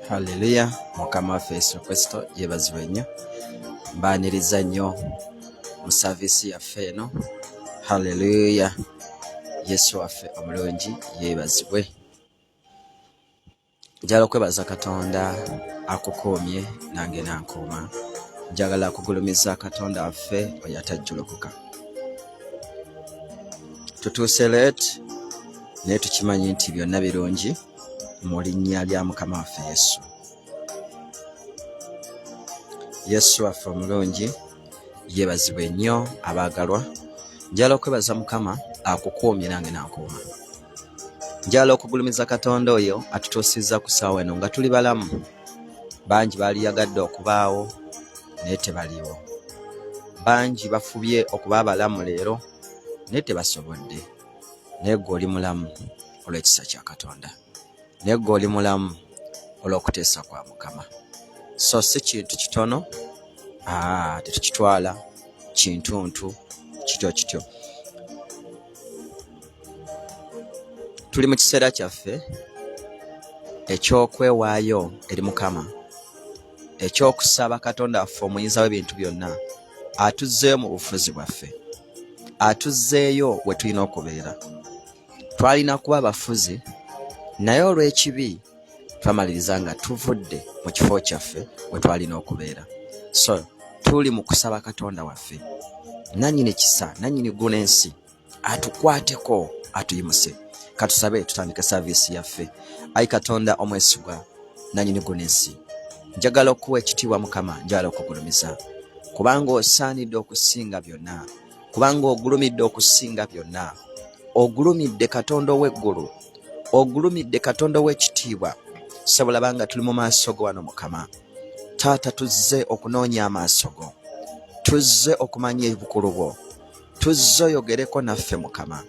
Haleluya. Mukama waffe Yesu Kristo yeebazibwe nnyo. Mbaaniriza nnyo mu saavisi yaffe eno. Haleluya. Yesu waffe omulungi yeebazibwe. Njagala okwebaza Katonda akukuumye nange nankuuma. Njagala kugulumiza Katonda waffe oyo atajjulukuka. Tutuuse leeti naye tukimanyi nti byonna birungi mu linnya lya Mukama waffe Yesu. Yesu waffe omulungi yeebazibwe nnyo abaagalwa. Njagala okwebaza Mukama akukuumye nange nankuuma. Njagala okugulumiza Katonda oyo atutuusizza ku ssaawa eno nga tuli balamu. Bangi baali yagadde okubaawo naye tebaliiwo. Bangi bafubye okuba abalamu leero naye tebasobodde. Naye ggwe oli mulamu olw'ekisa kya Katonda. Naye ggwe oli mulamu olw'okuteesa kwa Mukama. So si kintu kitono, tetukitwala kintuntu kityo. Tuli mu kiseera kyaffe eky'okwewaayo eri Mukama, eky'okusaba Katonda waffe omuyinza w'ebintu byonna atuzzeeyo mu bufuzi bwaffe, atuzzeeyo we tulina okubeera. Twalina kuba abafuzi naye olw'ekibi twamaliriza nga tuvudde mu kifo kyaffe we twalina okubeera. So tuli mu kusaba Katonda waffe nannyini kisa, nannyini ggulu n'ensi atukwateko, atuyimuse. Katusabe tutandike saavisi yaffe. Ayi Katonda omwesigwa, nannyini ggulu n'ensi, njagala okuwa ekitiibwa Mukama, njagala okugulumiza kubanga osaanidde okusinga byonna, kubanga ogulumidde okusinga byonna. Ogulumidde Katonda ow'eggulu, ogulumidde Katonda ow'ekitiibwa. Sabulabanga tuli mu maaso go wano Mukama. Taata, tuzze okunoonya amaaso go, tuzze okumanya ebukulu bwo, tuzze oyogereko naffe Mukama,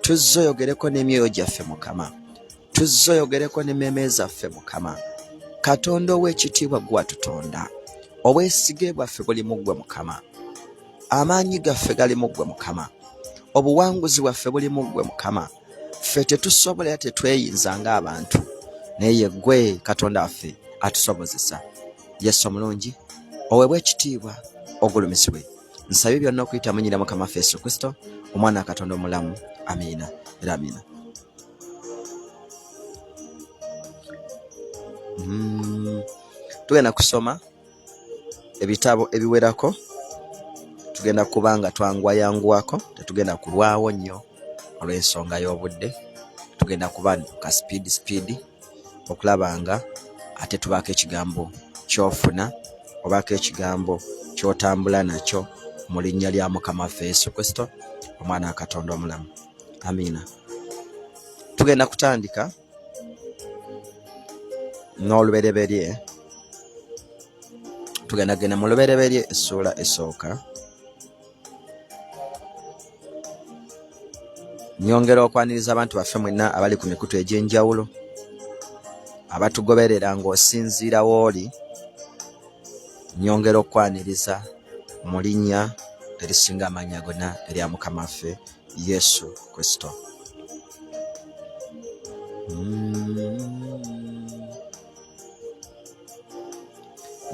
tuzze oyogereko n'emyoyo gyaffe Mukama, tuzze oyogereko n'emmeeme zaffe Mukama. Katonda ow'ekitiibwa gwe watutonda, obwesige bwaffe buli mu ggwe Mukama, amaanyi gaffe gali mu ggwe Mukama, obuwanguzi bwaffe buli mu ggwe Mukama. Ffe tetusobola era tetweyinza ng'abantu, naye ggwe Katonda waffe atusobozesa. Yesu omulungi, oweebwe ekitiibwa, ogulumizibwe. Nsabye byonna okuyita mu nnyina Mukama waffe Yesu Kristo, omwana wa Katonda omulamu. Amiina era amiina. Tugenda kusoma ebitabo ebiwerako. Tugenda kuba nga twangwayanguwako, tetugenda kulwawo nnyo olw'ensonga y'obudde. Tugenda kuba ka speed okulaba nga ate tubaako ekigambo ky'ofuna obaako ekigambo ky'otambula nakyo mu linnya lya Mukama waffe Yesu Kristo, omwana wa Katonda omulamu. Amiina. Tugenda kutandika n'olubereberye. Tugenda genda mu lubereberye essuula esooka. Nyongera okwaniriza abantu baffe mwenna abali ku mikutu egy'enjawulo, abatugoberera ng'osinziira w'oli. Nyongera okwaniriza mu linnya erisinga amannya gonna erya Mukama waffe Yesu Kristo.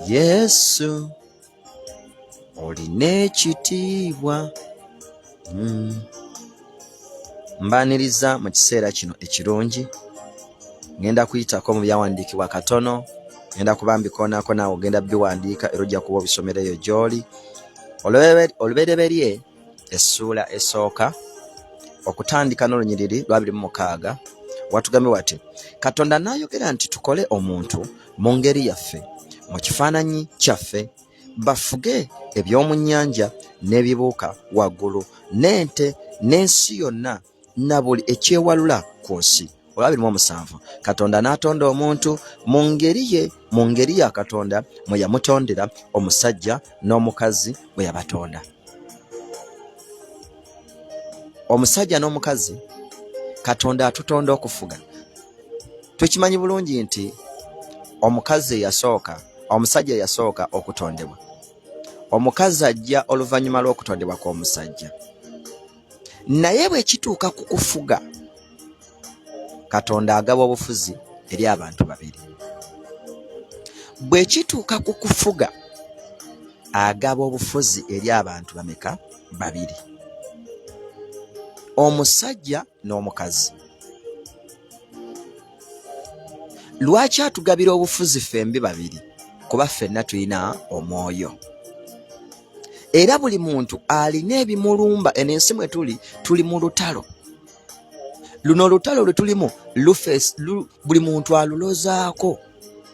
Yesu olina ekitiibwa. Mbaaniriza mu kiseera kino ekirungi. Ngenda kuyitako mu byawandiikibwa katono, ngenda kuba mbikoonako naawe ogenda biwandiika era ojja kuba obisomereyo gy'oli. Olubereberye essuula esooka okutandika n'olunyiriri lwa 26 watugambye wati, Katonda n'ayogera nti tukole omuntu mu ngeri yaffe, mu kifaananyi kyaffe, bafuge eby'omu nnyanja n'ebibuuka waggulu, n'ente n'ensi yonna na buli ekyewalula ku nsi. 27 Katonda n'atonda omuntu mu ngeri ye, mu ngeri ya Katonda mwe yamutondera, omusajja n'omukazi bwe yabatonda. Omusajja n'omukazi Katonda atutonda okufuga. Tukimanyi bulungi nti omukazi yasooka, omusajja yasooka okutondebwa. Omukazi ajja oluvannyuma lw'okutondebwa kw'omusajja. Naye bwe kituuka ku kufuga, Katonda agaba obufuzi eri abantu babiri. Bwe kituuka ku kufuga agaba obufuzi eri abantu bameka? Babiri. Omusajja n'omukazi. Lwaki atugabira obufuzi fembi babiri? Kuba ffenna tulina omwoyo. Era buli muntu alina ebimulumba. Ensi mwe tuli mu lutalo. Luno olutalo lwe tulimu buli muntu alulozaako.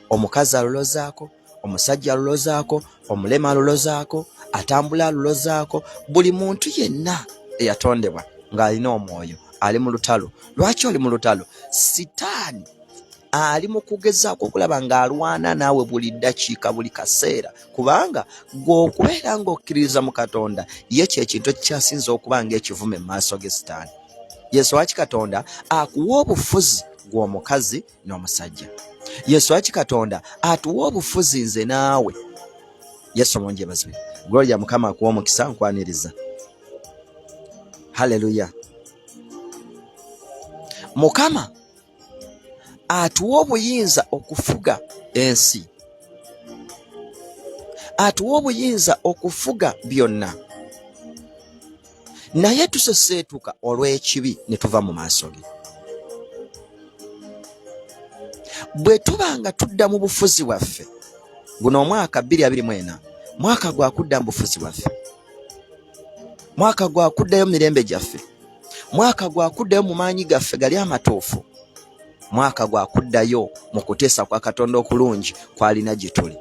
Omukazi alulozaako, omusajja alulozaako, omulema alulozaako, atambula alulozaako. Buli muntu yenna eyatondebwa ng'alina omwoyo ali mu lutalo. Lwaki oli mu lutalo? Sitaani ali mu kugezaako okulaba ng'alwana naawe buli ddakiika, buli kaseera, kubanga gw'okubeera ng'okkiririza mu Katonda ye kyekintu ekikyasinza okuba ng'ekivume mu maaso ge Sitaani. Yesu waki Katonda akuwa obufuzi gw'omukazi n'omusajja. Yesu waki Katonda atuwa obufuzi nze naawe. Yesu omungi ebazibwe. Gloria Mukama akuwa omukisa, nkwaniriza. Haleluya. Mukama atuwa obuyinza okufuga ensi. Atuwa obuyinza okufuga byonna. Naye tuseseetuka olw'ekibi ne tuva mu maaso ge. Bwe tubanga tudda mu bufuzi bwaffe, guno omwaka 2024 mwaka gwa kudda mu bufuzi bwaffe, mwaka gwa kuddayo mu mirembe gyaffe, mwaka gwa kuddayo mu maanyi gaffe gali amatuufu, mwaka gwa kuddayo mu kuteesa kwa Katonda okulungi kwalina gye tuli.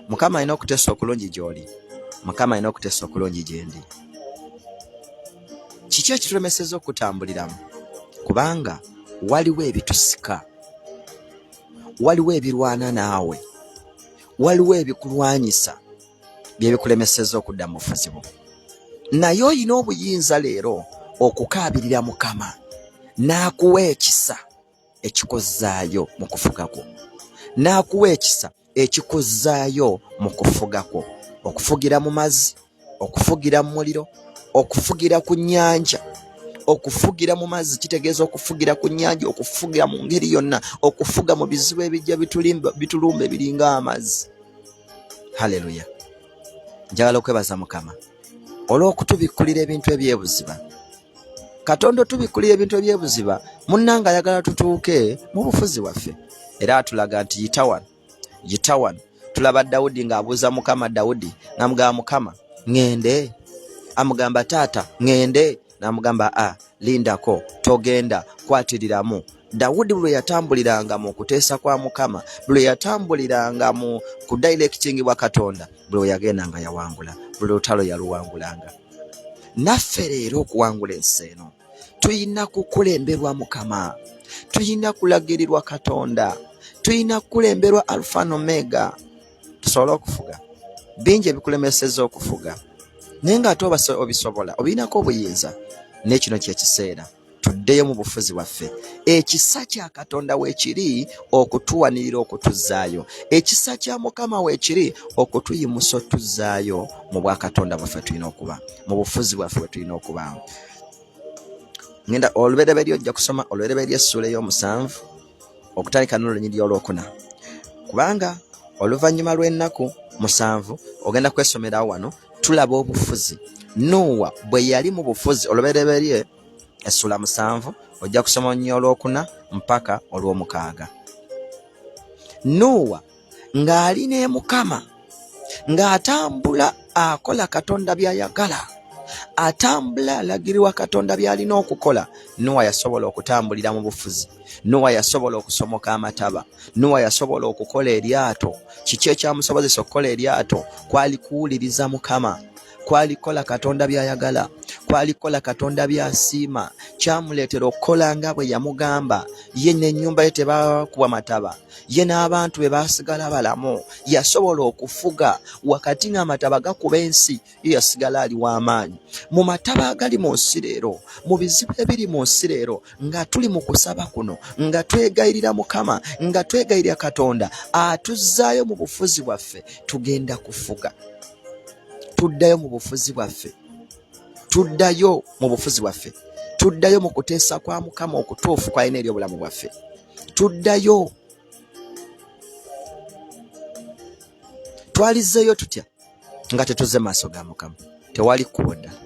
Mukama alina okuteesa okulungi gy'oli. Mukama alina okuteesa okulungi gye ndi. Kiki ekitulemeseza okutambuliramu? Kubanga waliwo ebitusika, waliwo ebirwana naawe, waliwo ebikulwanyisa byebikulemeseza okudda mu bufuzi bwo. Naye olina obuyinza leero okukaabirira Mukama n'akuwa ekisa ekikuzzaayo mu kufuga kwo, n'akuwa ekisa ekikuzzaayo mu kufuga kwo. Okufugira mu mazzi, okufugira mu muliro, okufugira ku nnyanja. Okufugira mu mazzi kitegeeza okufugira ku nnyanja, okufugira mu ngeri yonna, okufuga mu bizibu ebijja bitulumba ebiringa amazzi. Haleluya. Njagala okwebaza Mukama olw'okutubikkulira ebintu ebyebuziba. Katonda otubikkulira ebintu ebyebuziba, munnanga ayagala tutuuke mu bufuzi bwaffe. Era atulaga nti yita wano. Tulaba Dawudi ng'abuuza Mukama Dawudi, n'amugamba Mukama ngende? Amugamba taata ngende? N'amugamba lindako, togenda, kwatiriramu. Dawudi bwe yatambuliranga mu kuteesa kwa Mukama, bwe yatambuliranga mu kudirecting bwa Katonda, bwe yagendanga yawangula, bwe lutalo yaluwangulanga. Naffe leero okuwangula ensi eno tuyina kukulemberwa Mukama, tuyina kulagirirwa Katonda, tuyina kukulemberwa Alpha n'Omega. Tusobole okufuga. Bingi ebikulemeseza okufuga, naye ng'ate obisobola, obirinako obuyinza. N'ekino kyekiseera tuddeyo mu bufuzi bwaffe. Ekisa kya Katonda weekiri okutuwanirira okutuzzaayo. Ekisa kya Mukama weekiri okutuyimusa otuzzaayo mu bwa Katonda bwaffe tulina okuba, mu bufuzi bwaffe bwe tulina okuba. Ngenda olubereberye ojja kusoma olubereberye essuula ey'omusanvu okutandika n'olunyiriri olwokuna, kubanga oluvannyuma lw'ennaku 7 ogenda kwesomerawo wano tulaba obufuzi. Nuwa bwe yali mu bufuzi, olubereberye essuula 7 ojja kusoma nnyo olwokuna mpaka olw'omukaaga. Nuwa ng'ali ne Mukama, ng'atambula akola Katonda by'ayagala, atambula alagirirwa Katonda by'alina okukola. Nuwa yasobola okutambulira mu bufuzi. Nuwa yasobola okusomoka amataba. Nuwa yasobola okukola eryato. Kiki ekyamusobozesa okukola eryato? Kwali kuwuliriza Mukama, kwali kola Katonda by'ayagala, kwali kola Katonda by'asiima. Kyamuleetera okukola nga bwe yamugamba. Ye n'ennyumba ye tebakuba mataba, ye n'abantu be baasigala balamu. Yasobola okufuga wakati ng'amataba gakuba ensi, ye yasigala ali w'amaanyi. Mu mataba agali mu nsi leero, mu bizibu ebiri mu nsi leero, nga tuli mu kusaba kuno, nga twegayirira Mukama, nga twegayirira Katonda atuzzaayo mu bufuzi bwaffe, tugenda kufuga. Tuddayo mu bufuzi bwaffe, tuddayo mu bufuzi bwaffe, tuddayo mu kuteesa kwa Mukama okutuufu kw'alina eri obulamu bwaffe, tuddayo Twalizeeyo tutya nga tetuzze maaso ga Mukama? Tewali kkubo ddala.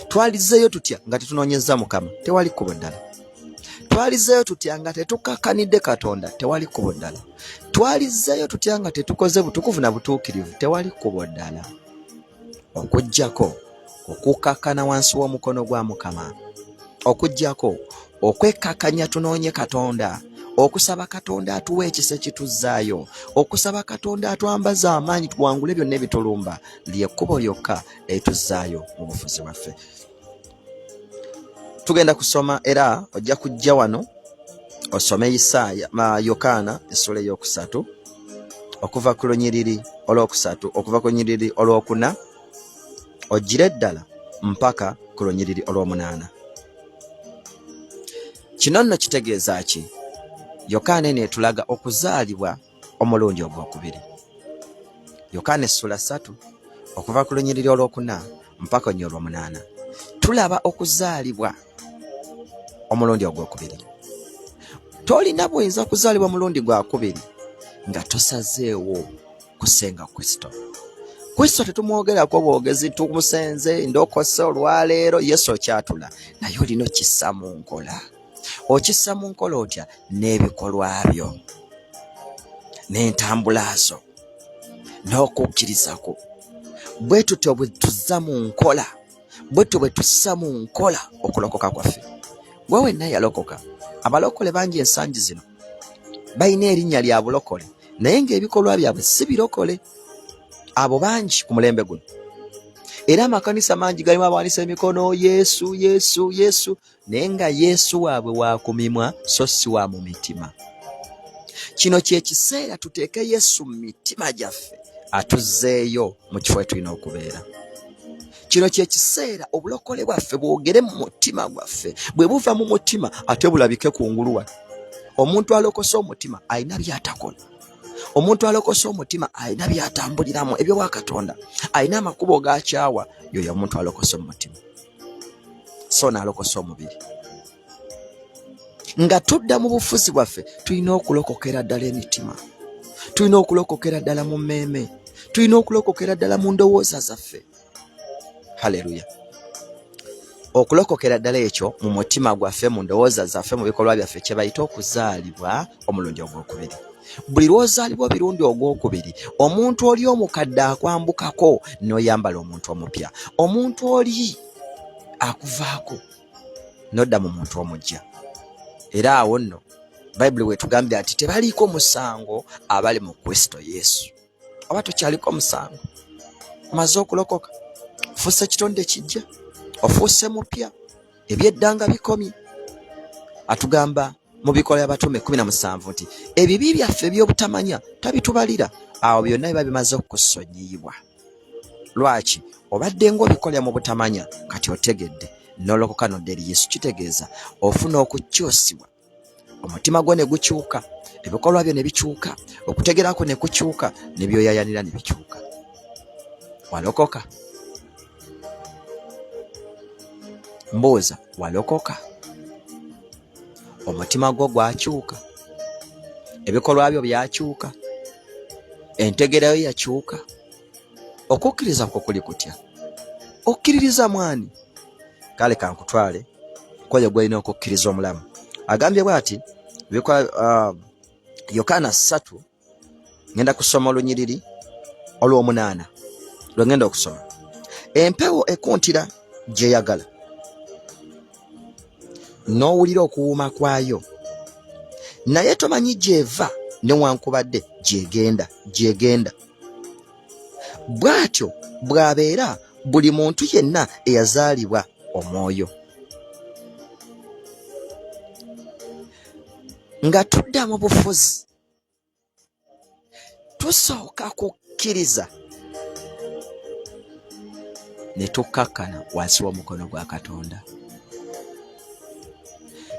Twalizeeyo tutya nga tetunoonyeza Mukama? Tewali kkubo ddala. Twalizeeyo tutya nga tetukakkanidde Katonda? Tewali kkubo ddala. Twalizeeyo tutya nga tetukoze butukuvu na butuukirivu? Tewali kkubo ddala. Okuggyako okukakkana wansi w'omukono gwa Mukama, okuggyako okwekakkanya tunoonye Katonda, okusaba Katonda atuwa ekisa ekituzzaayo, okusaba Katonda atwambaze amaanyi tuwangule byonna ebitulumba, ly'ekkubo lyokka erituzzaayo mu bufuzi bwaffe. Tugenda kusoma era ojja kujja wano osome Yokaana essula ey'okusatu okuva ku lunyiriri olw'okusatu okuva ku lunyiriri olw'okuna ojjire ddala mpaka ku lunyiriri olw'omunaana. Kino nno kitegeeza ki? Yokaana eno etulaga okuzaalibwa omulundi ogwokubiri. Yokaana essula 3 okuva ku lunyiriri olw'okuna mpaka olw'omunaana. Tulaba okuzaalibwa omulundi ogwokubiri. Tolina buyinza kuzaalibwa omulundi gwakubiri nga tosazeewo kusenga Kristo. Kristo tetumwogerako bwogezi tumusenze ndokose olwaleero, Yesu okyatula naye olina okissa mu nkola. Okissa mu nkola otya? N'ebikolwa byo n'entambula zo n'okukkirizako. Bwe tutyo bwe tuzza mu nkola, bwe tutyo bwe tussa mu nkola okulokoka kwaffe. Gwe wenna yalokoka. Abalokole bangi ensangi zino balina erinnya lya bulokole naye ng'ebikolwa byabwe si birokole. Abo bangi ku mulembe guno. Era amakanisa mangi galimu abawanisa emikono Yesu Yesu Yesu, naye nga Yesu waabwe waakumimwa so si wa mu mitima. Kino kye kiseera tuteeke Yesu mu mitima gyaffe atuzzeeyo mu kifo tulina okubeera. Kino kye kiseera obulokole bwaffe bwogere mu mutima gwaffe. Bwe buva mu mutima ate bulabike kungulu wano. Omuntu alokose omutima alina by'atakola. Omuntu alokose omutima alina by'atambuliramu ebyo wa Katonda, alina amakubo g'akyawa. Yoyo omuntu alokose omutima, so n'alokose omubiri. Nga tudda mu bufuzi bwaffe tulina okulokokera ddala emitima, tulina okulokokera ddala mu mmeeme, tulina okulokokera ddala mu ndowooza zaffe. Haleluya. Okulokokera ddala ekyo mu mutima gwaffe, mu ndowooza zaffe, mu bikolwa byaffe kye bayita okuzaalibwa omulundi ogwokubiri. Buli lwozaalibwa obirundi ogwokubiri, omuntu oli omukadde akwambukako n'oyambala omuntu omupya. Omuntu oli akuvaako n'odda mu muntu omujja. Era awo nno Bayibuli wetugambye ati tebaliiko musango abali mu Kristo Yesu. Oba tokyaliko musango? Omaze okulokoka, ofuuse kitonde kijja, ofuuse mupya, ebyeddanga bikomye. Atugamba mu Bikola by'Abatume 17 nti ebibi byaffe by'obutamanya tabitubalira. Awo byonna biba bimaze okusonyiyibwa. Lwaki? Obadde ng'obikolera mu butamanya, kati otegedde n'olokoka n'odda eri Yesu. Kitegeeza ofuna okukyusibwa, omutima gwo ne gukyuka, ebikolwa byo ne bikyuka, okutegeera kwo ne kukyuka, ne byoyayanira ne bikyuka. Walokoka? Mbuuza, walokoka? Omutima gwo gwakyuka, ebikolwa byo byakyuka, entegeera yo yakyuka. Okukkiriza kwo kuli kutya? Okkiririza mwani? Kale kankutwale kwoyo gwalina okukkiriza omulamu. Agambye bw'ati Yokaana 3 ngenda kusoma olunyiriri olw'omunaana lwe ngenda okusoma. Empewo ekuntira gyeyagala, n'owulira okuwuuma kwayo, naye tomanyi gy'eva newankubadde gyegenda. Bw'atyo bw'abeera buli muntu yenna eyazaalibwa omwoyo. Nga tudda mu bufuzi tusooka kukkiriza ne tukkakkana wansi w'omukono gwa Katonda.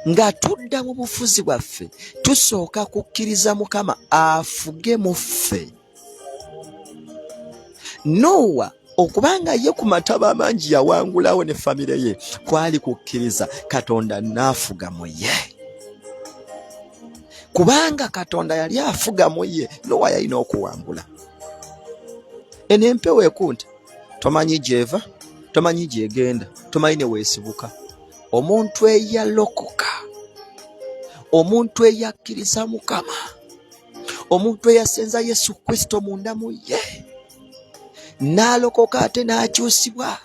Nga tudda mu bufuzi bwaffe tusooka kukkiriza Mukama afuge mu ffe. Nowa okubanga ye ku mataba amangi yawangulawo ne famire ye, kwali kukkiriza Katonda n'afuga mu ye. Kubanga Katonda yali afuga mu ye, Nowa yalina okuwangula. eno empewo ekunta tomanyi gyeva, tomanyi gyegenda, tomanyi ne weesibuka. Omuntu eyalokoka, omuntu eyakkiriza Mukama, omuntu eyasenza Yesu Kristo munda mu ye n'alokoka ate n'akyusibwa,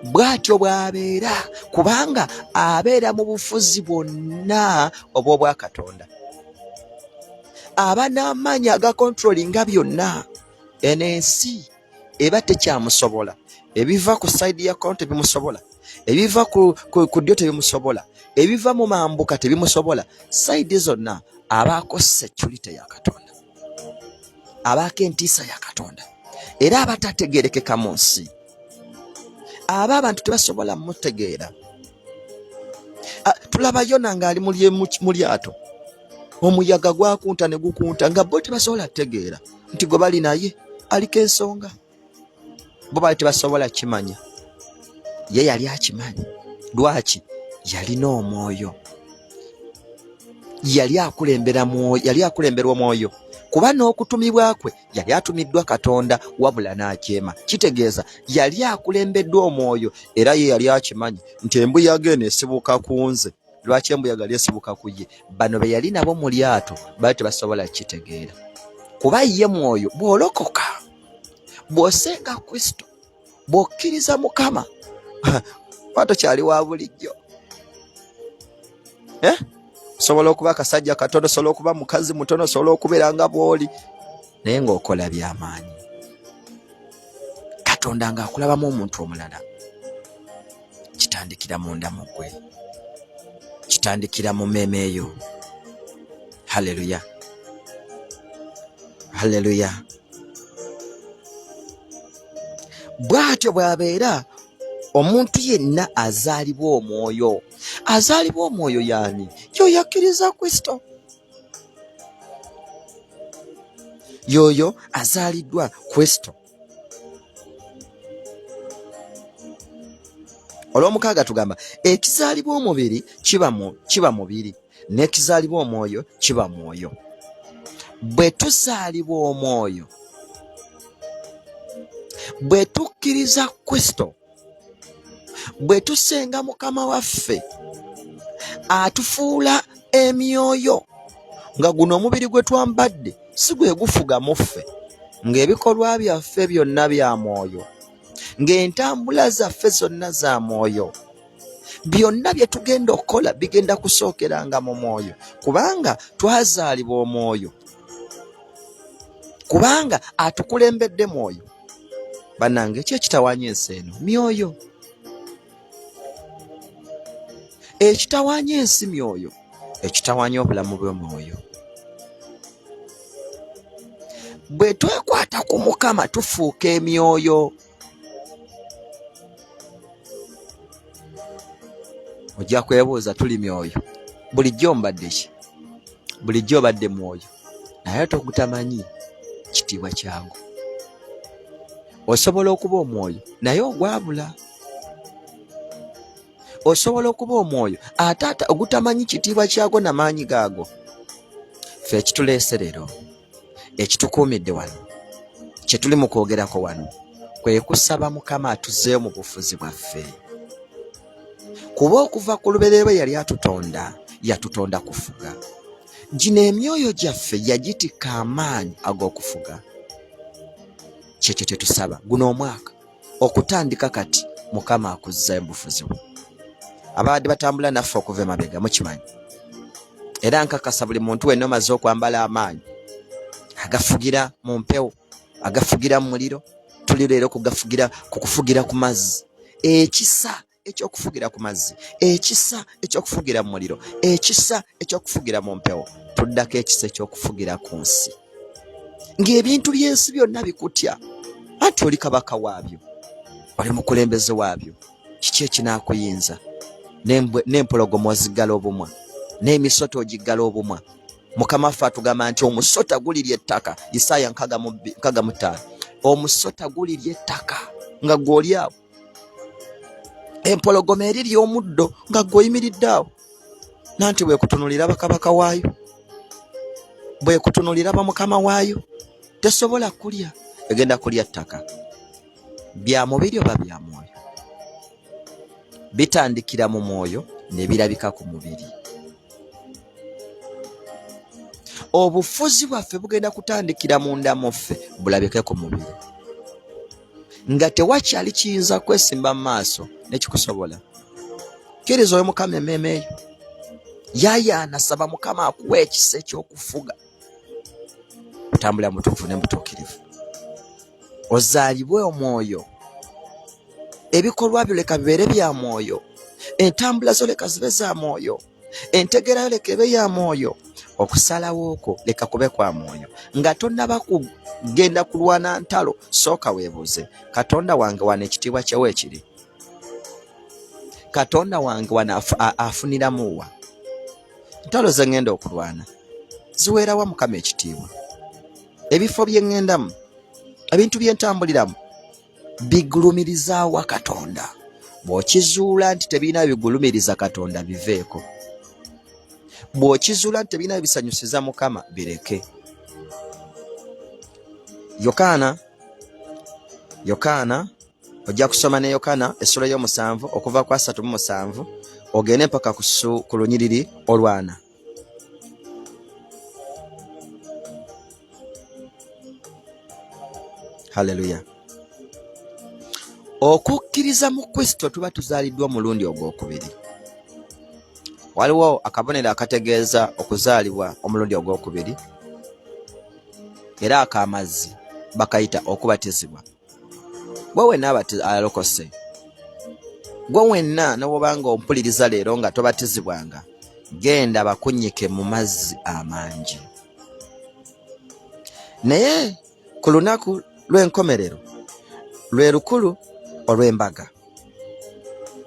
bw'atyo bw'abeera, kubanga abeera mu bufuzi bwonna obw'obwa Katonda. Aba n'amaanyi agakontrolinga byonna. Eno ensi eba tekyamusobola. Ebiva ku sayidi ya Katonda tebimusobola, ebiva ku ddyo tebimusobola, ebiva mu mambuka tebimusobola. Sayidi zonna abaako security ya Katonda, abaako entiisa ya Katonda, era abatategeerekeka mu nsi, aba abantu tebasobola mutegeera. Tulaba Yona ng'ali mu lyato, omuyaga gwakunta ne gukunta nga bo tebasobola kutegeera nti gwe bali naye aliko ensonga. Bo bali tebasobola kimanya, ye yali akimanyi. Lwaki? Yalina omwoyo, yali akulemberwa omwoyo, kuba n'okutumibwa kwe yali atumiddwa Katonda wabula n'ajeema. Kitegeeza yali akulembeddwa omwoyo, era ye yali akimanyi nti embuyaga eno esibuka ku nze. Lwaki embuyaga yali esibuka ku ye? Bano be yali nabo mu lyato bali tebasobola kitegeera, kuba ye mwoyo. Bw'olokoka, bw'osenga Kristo, bw'okkiriza Mukama, tokyali wa bulijjo. Osobola okuba akasajja katono, osobola okuba mukazi mutono, osobola okubeera nga bw'oli, naye ng'okola by'amaanyi. Katonda ng'akulabamu omuntu omulala, kitandikira munda mu ggwe, kitandikira mu mmeeme eyo. Haleluya, haleluya. Bw'atyo bw'abeera omuntu yenna azaalibwa omwoyo. Azaalibwa omwoyo yaani? Yoyo akkiriza Kristo, yoyo azaaliddwa Kristo. Olw'omukaaga tugamba ekizaalibwa omubiri kiba mubiri, n'ekizaalibwa omwoyo kiba mwoyo. Bwe tuzaalibwa omwoyo, bwe tukkiriza Kristo, bwe tusenga Mukama waffe, atufuula emyoyo, nga guno omubiri gwe twambadde si gwe gufuga mu ffe, ng'ebikolwa byaffe byonna bya mwoyo, ng'entambula zaffe zonna za mwoyo, byonna bye tugenda okukola bigenda kusookeranga mu mwoyo, kubanga twazaalibwa omwoyo, kubanga atukulembedde mwoyo. Bannange, ki ekitawaanya ensi eno? Myoyo. Ekitawaanya ensi myoyo, ekitawaanya obulamu bw'omwoyo. Bwe twekwata ku Mukama tufuuka emyoyo. Ojja kwebuuza, tuli myoyo? Bulijjo mbadde ki? Bulijjo obadde mwoyo, naye togutamanyi kitiibwa kyangu. Osobola okuba omwoyo naye ogwabula. Osobola okuba omwoyo ate ogutamanyi kitiibwa kyagwo n'amaanyi gaago. Ffe ekituleese leero, ekitukuumidde wano, kye tuli mu kwogerako wano, kwe kusaba Mukama atuzzeeyo mu bufuzi bwaffe. Kuba okuva ku lubereberye yali atutonda, yatutonda kufuga. Gino emyoyo gyaffe yagitika amaanyi ag'okufuga. Kyekyo kye tusaba guno omwaka okutandika kati, Mukama akuzzeeyo mu bufuzi bwe. Abadde batambula naffe okuva emabega mukimanyi, era nkakasa buli muntu wenna omaze okwambala amaanyi agafugira mu mpewo, agafugira mu muliro, tuli leero kukufugira ku mazzi. Ekisa ekyokufugira ku mazzi, ekisa ekyokufugira mu muliro, ekisa ekyokufugira mu mpewo, tuddako ekisa ekyokufugira ku nsi, ng'ebintu by'ensi byonna bikutya, anti oli kabaka waabyo, oli mukulembeze waabyo. Kiki ekinaakuyinza? N'empologoma oziggala obumwa, n'emisoto ogiggala obumwa. Mukama waffe atugamba nti omusota gulirya ettaka. Isaaya 65. Omusota gulirya ettaka nga gw'oli awo. Empologoma erirya omuddo nga gw'oyimiridde awo. Nanti bwekutunulira bakabaka waayo, bwekutunulira bamukama waayo, tesobola kulya. egenda kulya ttaka. Bya mubiri oba bya mwoyo? Bitandikira mu mwoyo ne birabika ku mubiri. Obufuzi bwaffe bugenda kutandikira munda muffe bulabike ku mubiri. Nga tewakyali kiyinza kwesimba mu maaso nekikusobola. Kkiriza oyo Mukama emmeeme eyo. Yaayaana saba Mukama akuwa ekisa ekyokufuga. Otambula mutuufu ne mutuukirivu. Ozaalibwe omwoyo. Ebikolwa byo leka bibeere bya mwoyo. Entambula zo leka zibe za mwoyo. Entegera yo leka ebe ya mwoyo. Okusalawo okwo leka kube kwa mwoyo. Nga tonnaba kugenda kulwana ntalo, sooka weebuuze, Katonda wange wano ekitiibwa kye weekiri? Katonda wange wano afuniramu wa? Ntalo ze ngenda okulwana ziweerawa Mukama ekitiibwa? Ebifo bye ngendamu, ebintu bye ntambuliramu bigulumirizaawa Katonda? Bw'okizuula nti tebirina bigulumiriza Katonda, biveeko. Bw'okizuula nti tebirina bisanyusiza Mukama, bireke. Yokaana ojja kusoma ne Yokaana essula y'omusanvu okuva ku 3:7 ogende mpaka ku lunyiriri olwana. Haleluya. Okukkiriza mu Kristo tuba tuzaaliddwa omulundi ogwokubiri. Waliwo akabonero akategeeza okuzaalibwa omulundi ogwokubiri, era akamazzi bakayita okubatizibwa. Gwe wenna alokose, gwe wenna n'obanga ompuliriza leero nga tobatizibwanga, genda bakunnyike mu mazzi amangi. Naye ku lunaku lw'enkomerero lwe lukulu olw'embaga.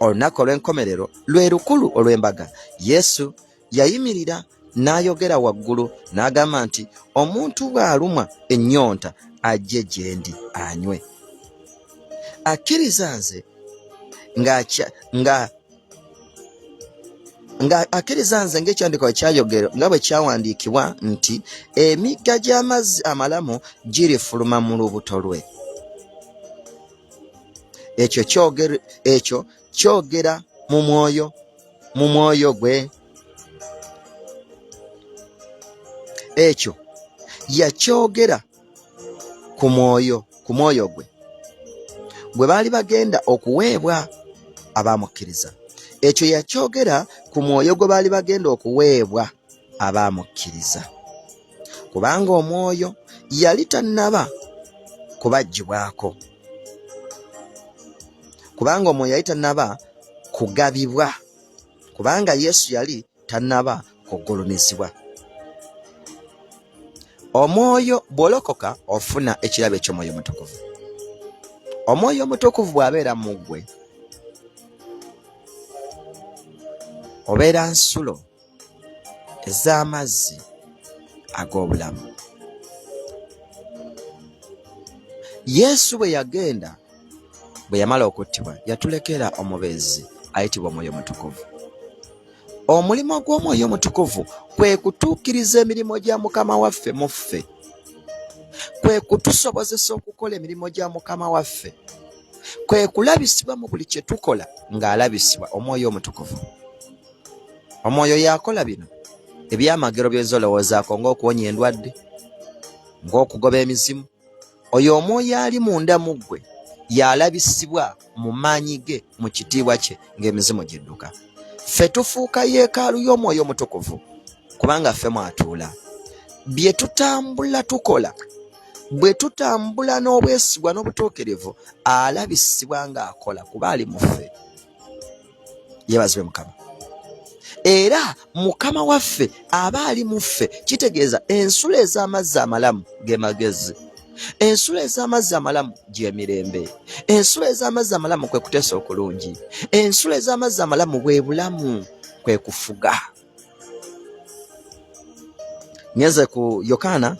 Olunaku olw'enkomerero lwe lukulu olw'embaga. Yesu yayimirira n'ayogera waggulu n'agamba nti, omuntu bw'alumwa ennyonta ajje gye ndi anywe. Akkiriza nze akkiriza nze ng'ekyandiko ekyayogero nga bwe kyawandiikibwa nti, emigga gy'amazzi amalamu girifuluma mu lubuto lwe. Ekyo kyogera mu mwoyo gwe. Ekyo yakyogera ku mwoyo gwe gwe baali bagenda okuweebwa abaamukkiriza. Ekyo yakyogera ku mwoyo gwe baali bagenda okuweebwa abaamukkiriza. Kubanga omwoyo yali tannaba kubaggyibwako. Kubanga omwoyo yali tannaba kugabibwa. Kubanga Yesu yali tannaba kugulumizibwa. Omwoyo bw'olokoka ofuna ekirabo eky'omwoyo mutukuvu. Omwoyo omutukuvu bw'abeera mu ggwe, obeera nsulo ez'amazzi ag'obulamu. Yesu bwe yagenda, bwe yamala okuttibwa, yatulekera omubeezi ayitibwa omwoyo mutukuvu. Omulimu gw'omwoyo mutukuvu kwe kutuukiriza emirimu gya Mukama waffe mu ffe. Kwe kutusobozesa okukola emirimu gya Mukama waffe. Kwe kulabisibwa mu buli kye tukola ng'alabisibwa omwoyo omutukuvu. Omwoyo yakola bino ebyamagero by'oyinza olowoozaako, ng'okuwonya endwadde, ng'okugoba emizimu. Oyo omwoyo ali munda mu ggwe yalabisibwa mu maanyi ge, mu kitiibwa kye, ng'emizimu gidduka. Ffe tufuuka yeekaalu y'omwoyo omutukuvu kubanga ffe mwatuula. Bye tutambula tukola, bwe tutambula n'obwesigwa n'obutuukirivu, alabisibwa ng'akola kuba ali mu ffe. Yeebazibwe Mukama. Era Mukama waffe aba ali mu ffe, kitegeeza ensula ez'amazzi amalamu ge magezi. Ensula ez'amazzi amalamu gy'emirembe. Ensula ez'amazzi amalamu kwe kuteesa okulungi. Ensula ez'amazzi amalamu bwe bulamu, kwe kufuga. Ngeze ku Yokaana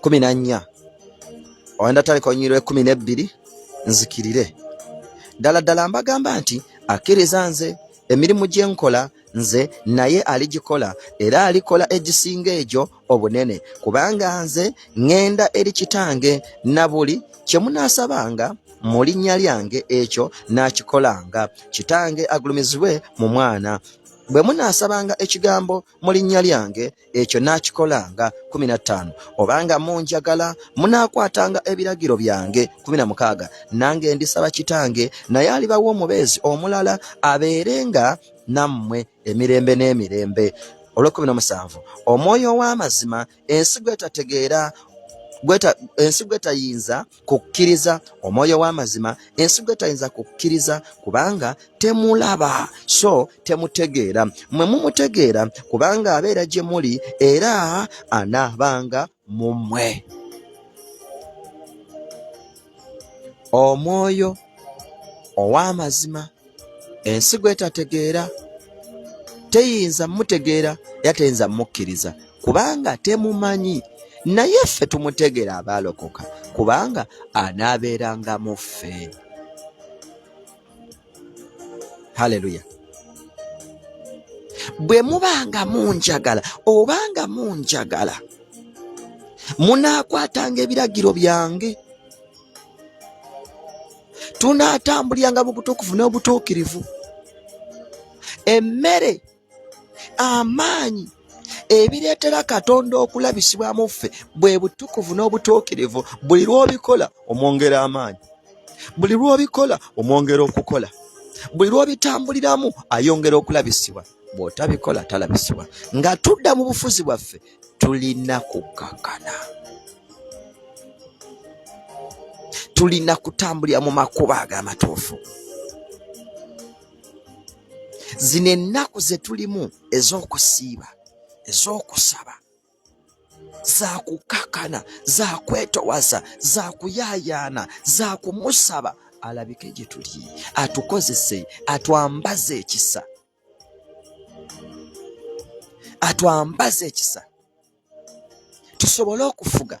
14 ogenda tandika olunyiriri 12 nzikirire. Ddala ddala mbagamba nti akkiriza nze, emirimu gye nkola nze naye aligikola era alikola egisinga egyo obunene, kubanga nze ŋŋenda eri kitange na buli kye munaasabanga mu linnya lyange ekyo naakikolanga, kitange agulumizibwe mu mwana. Bwe munaasabanga ekigambo mu linnya lyange ekyo naakikolanga. 15 obanga munjagala munaakwatanga ebiragiro byange. 16 nange ndisaba kitange naye alibawa omubeezi omulala abeerenga nammwe emirembe n'emirembe. 17 omwoyo ow'amazima ensi gwe tayinza kukkiriza, omwoyo w'amazima ensi gwe tayinza kukkiriza kubanga temulaba so temutegeera. Mmwe mumutegeera kubanga abeera gye muli era anaabanga mu mmwe. Omwoyo ow'amazima ensi gwe tategeera teyinza mutegeera era teyinza mukkiriza kubanga temumanyi, naye ffe tumutegeera abaalokoka kubanga anaabeeranga mu ffe. Haleluya. Bwe mubanga munjagala obanga munjagala munaakwatanga ebiragiro byange, tunaatambuliranga mu butuukuvu n'obutuukirivu. Emmere, amaanyi ebireetera Katonda okulabisibwa mu ffe bwe butukuvu n'obutuukirivu. Buli lw'obikola omwongera amaanyi, buli lw'obikola omwongera okukola, buli lw'obitambuliramu ayongera okulabisibwa. Bw'otabikola talabisibwa. Nga tudda mu bufuzi bwaffe tulina kukakkana, tulina kutambulira mu makubo ag'amatuufu. Zino ennaku ze tulimu ez'okusiiba, ez'okusaba, za kukakkana, za kwetowaza, za kuyaayaana, za kumusaba alabike gye tuli, atukozese, atwambaze ekisa, atwambaze ekisa tusobole okufuga.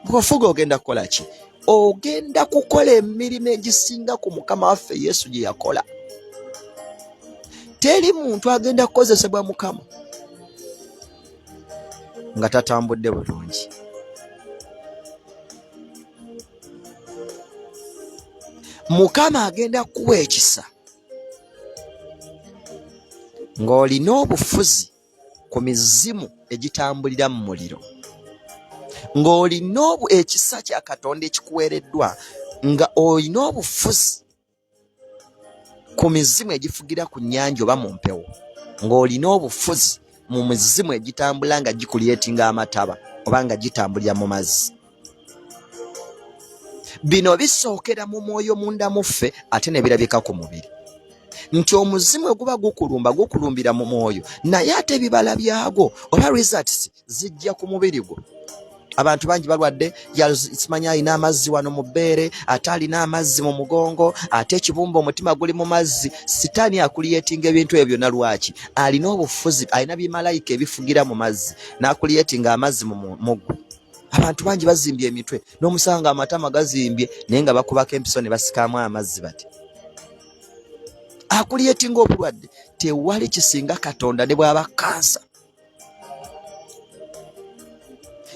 Bw'ofuga ogenda kukola ki? Ogenda kukola emirimu egisinga ku Mukama waffe Yesu gye yakola. Teri muntu agenda kukozesebwa Mukama nga tatambudde bulungi. Mukama agenda kuwa ekisa ng'olina obufuzi ku mizimu egitambulira mu muliro, ng'olina ekisa kya Katonda ekikuweereddwa, nga olina obufuzi ku mizimu egifugira ku nnyanja oba mu mpewo, ng'olina obufuzi mu mizimu egitambula nga gikulyetinga amataba oba nga gitambulira mu mazzi. Bino bisookera mu mwoyo munda muffe ate ne birabika ku mubiri. Nti omuzimu oguba gukulumbira mu mwoyo naye ate ebibala byagwo oba results zijja ku mubiri gwo. Abantu bangi balwadde, simanyi alina amazzi wano mu bbeere, ate alina amazzi mu mugongo, ate ekibumba omutima guli mu mazzi. Sitaani akulyetinga ebintu ebyo byonna lwaki? Alina obufuzi, alina bimalayika ebifugira mu mazzi n'akulyetinga amazzi mu ggwe. Abantu bangi bazimbye emitwe n'omusanga amatama gazimbye naye nga bakubako empiso ne basikamu amazzi bati. Akulyetinga obulwadde, tewali kisinga Katonda ne bw'aba kansa.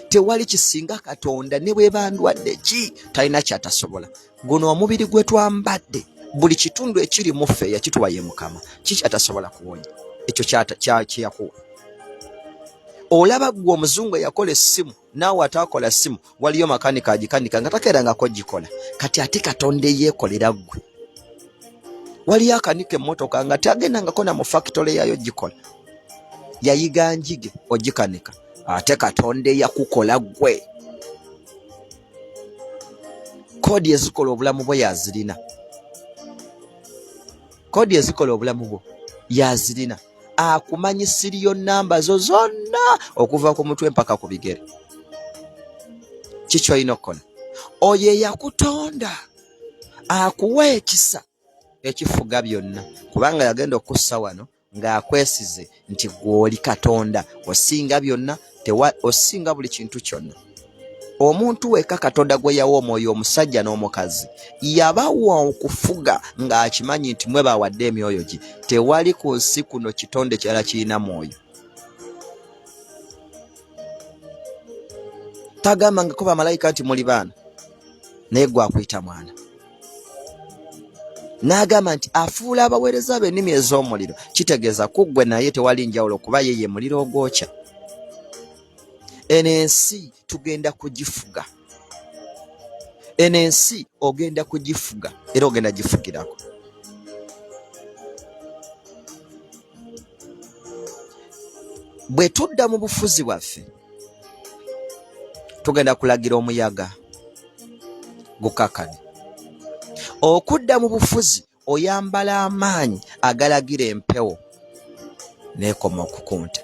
Tewali kisinga Katonda ne bw'eba ndwadde ki, talina kyatasobola. Guno omubiri gwe twambadde, buli kitundu ekiri mu ffe yakituwa ye Mukama. Kiki atasobola kuwonya? Ekyo kyeyakuwa. Olaba gwe omuzungu eyakola essimu naawe ataakola essimu, waliyo makanika agikanika nga takeerangako gikola. Kati ate Katonda eyeekolera ggwe. Waliyo akanika emmotoka nga tagendangako na mu factory yayo gikola, yayiga njige ogikanika. Ate Katonda eyakukola ggwe, koodi ezikola obulamu bwo yazirina, koodi ezikola obulamu bwo yazirina. Akumanyi siriyo namba zo zonna okuva ku mutwe mpaka ku bigere. Kiki olina okukola? Oyo eyakutonda akuwa ekisa ekifuga byonna, kubanga yagenda okussa wano ng'akwesize nti gw'oli Katonda, osinga byonna, osinga buli kintu kyonna. omuntu weka Katonda gwe yawa omwoyo omusajja n'omukazi yabawa okufuga ng'akimanyi nti mwe bawadde emyoyo gye. Tewali ku nsi kuno kitonde kirala kirina mwoyo. Tagamba ngako bamalayika nti muli baana naye gwe akuyita mwana. N'agamba nti afuula abaweereza b'ennimi ez'omuliro. Kitegeeza ku ggwe naye tewali njawulo kuba ye muliro ogwokya. Eno ensi tugenda kugifuga. Eno ensi ogenda kugifuga era ogenda gifugirako. Bwe tudda mu bufuzi bwaffe tugenda kulagira omuyaga gukakane. Okudda mu bufuzi oyambala amaanyi agalagira empewo n'ekoma okukunta.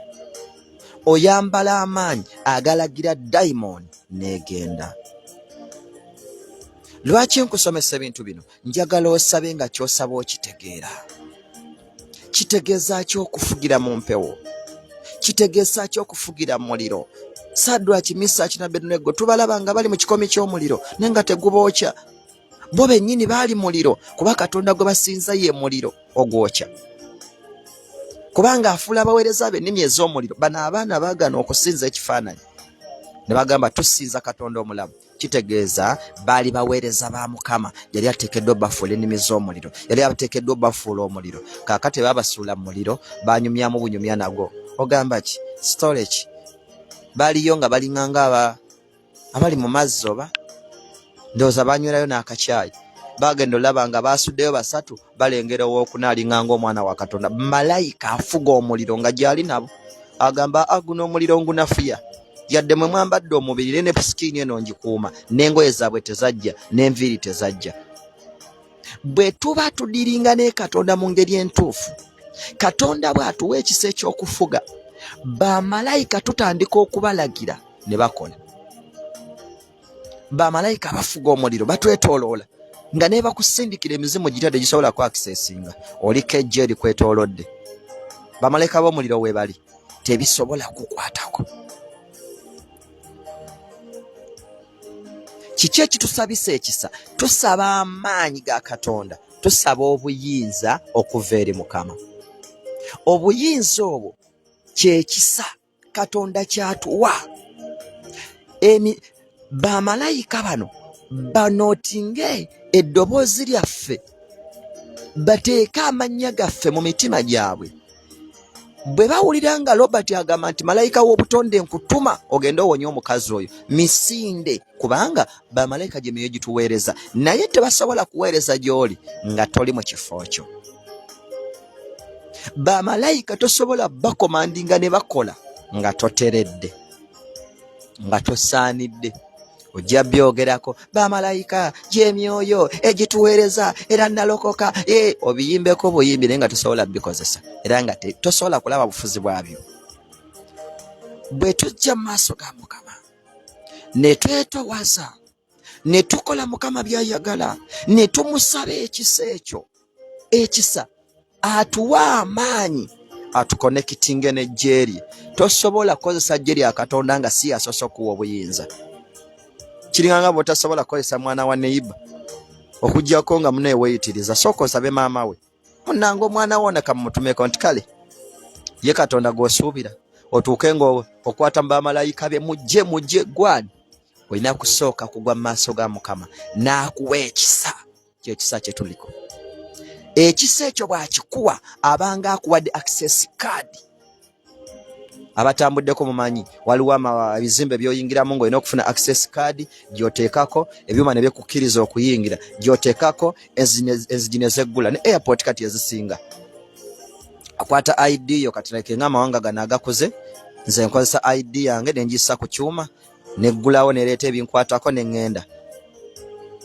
Oyambala amaanyi agalagira diamond n'egenda. Lwaki nkusomesa ebintu bino? Njagala osabe nga ky'osaba okitegeera. Kitegeeza ki okufugira mu mpewo? Kitegeeza ki okufugira mu muliro? Sadraki, Mesaki ne Abedunego tubalaba nga bali mu kikomi ky'omuliro naye nga tegubookya. Bo bennyini baali muliro kuba Katonda gwe basinza ye muliro ogwokya. Kubanga afuula abaweereza b'ennimi ez'omuliro. Bano abaana baagana okusinza ekifaananyi ne bagamba tusinza Katonda omulamu. Kitegeeza baali baweereza ba Mukama. Yali ateekeddwa obafuula ennimi z'omuliro, yali ateekeddwa obafuula omuliro. Kaakati babasuula mu muliro banyumyamu bunyumya nagwo. Ogamba ki? Story ki? Baaliyo nga balinganga abali mu mazzi oba ndowooza banywerayo n'akacyayi. Bagenda olaba nga basuddeyo basatu balengera owookuna alinganga omwana wa Katonda. Malayika afuga omuliro nga gyali nabo. Agamba guno omuliro ngunafuya. Yadde mwe mwambadde omubiri ne pusikiini eno ngikuuma n'engoye zaabwe tezajja n'enviiri tezajja. Bwe tuba tudiringa ne Katonda mu ngeri entuufu, Katonda bw'atuwa ekisa eky'okufuga, bamalayika tutandika okubalagira ne bakola. Bamalayika abafuga omuliro batwetooloola nga ne bakusindikira emizimu gitya tegisobola kwakisesinga. Oliko ejje erikwetoolodde. Bamalayika b'omuliro we bali tebisobola kukwatako. Kiki ekitusabisa ekisa? Tusaba amaanyi ga Katonda, tusaba obuyinza okuva eri Mukama. Obuyinza obwo kyekisa Katonda kyatuwa. Bamalayika bano banootinge eddoboozi lyaffe, bateeke amannya gaffe mu mitima gyabwe. Bwe bawulira nga Robert agamba nti malayika w'obutonde nkutuma ogende owonye omukazi oyo, misinde, kubanga bamalayika gye myoyo gituweereza, naye tebasobola kuweereza gy'oli nga toli mu kifo kyo. Bamalayika tosobola bakomandinga ne bakola nga toteredde, nga tosaanidde. Ojja byogerako bamalayika gy'emyoyo egituweereza era nalokoka, obiyimbeko buyimbi naye nga tosobola bikozesa era nga tosobola kulaba bufuzi bwabyo. Bwe tujja mu maaso ga Mukama ne twetowaza ne tukola Mukama by'ayagala ne tumusaba ekisa ekyo, ekisa atuwa amaanyi atukonekitinge n'ejje lye. Tosobola kukozesa jje lya Katonda nga si asoose okuwa obuyinza. Kiringanga bw'otasobola kukozesa mwana wa neiba okuggyako nga munaye weeyitiriza, sooka osabe maama we munnanga omwana wo neka mumutumeko nti kale ye Katonda gw'osuubira, otuuke nga okwata mu bamalayika be mujje gwani. Olina kusooka kugwa mu maaso ga Mukama n'akuwa ekisa. Kyekisa kye tuliko. Ekisa ekyo bw'akikuwa abanga akuwadde access card. Abatambuddeko mumanyi waliwo ebizimbe by'oyingiramu ng'olina okufuna access card gy'oteekako ebyuma ne byekukkiriza okuyingira, gy'oteekako enzigi ne zeggula. Ne airport kati ezisinga akwata ID yo. Kati like ng'amawanga gano agakuze, nze nkozesa ID yange ne ngissa ku kyuma neggulawo nereeta ebinkwatako ne ŋŋenda.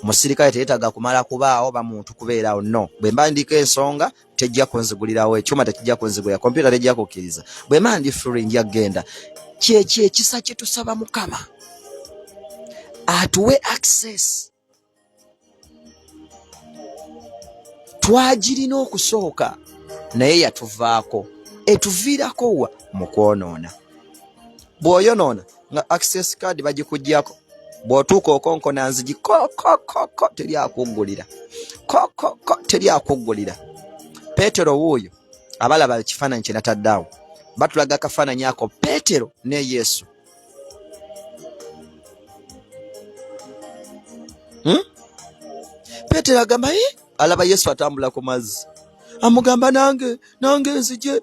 Musirikale teyeetaaga kumala kubaawo bamuntu kubeerawo, no. Bwe mba ndiko ensonga tejja kunzigulirawo, ekyuma tekijja kunzigulira, kompyuta tejja kukkiriza. Bwe mba ndi free njja genda. Kyeki ekisa kye tusaba Mukama atuwe access. Twagirina okusooka naye yatuvaako. Etuviirako wa? Mu kwonoona. Bw'oyonoona nga access card bagikuggyako bw'otuuka okonkona nzigi ko teri akuggulira, ko teri akuggulira. Peetero wuuyo abalaba ekifaananyi kye nataddeawo batulaga akafaananyi ako Peetero ne Yesu. Peetero agamba alaba Yesu atambula ku mazzi, amugamba nange nzije.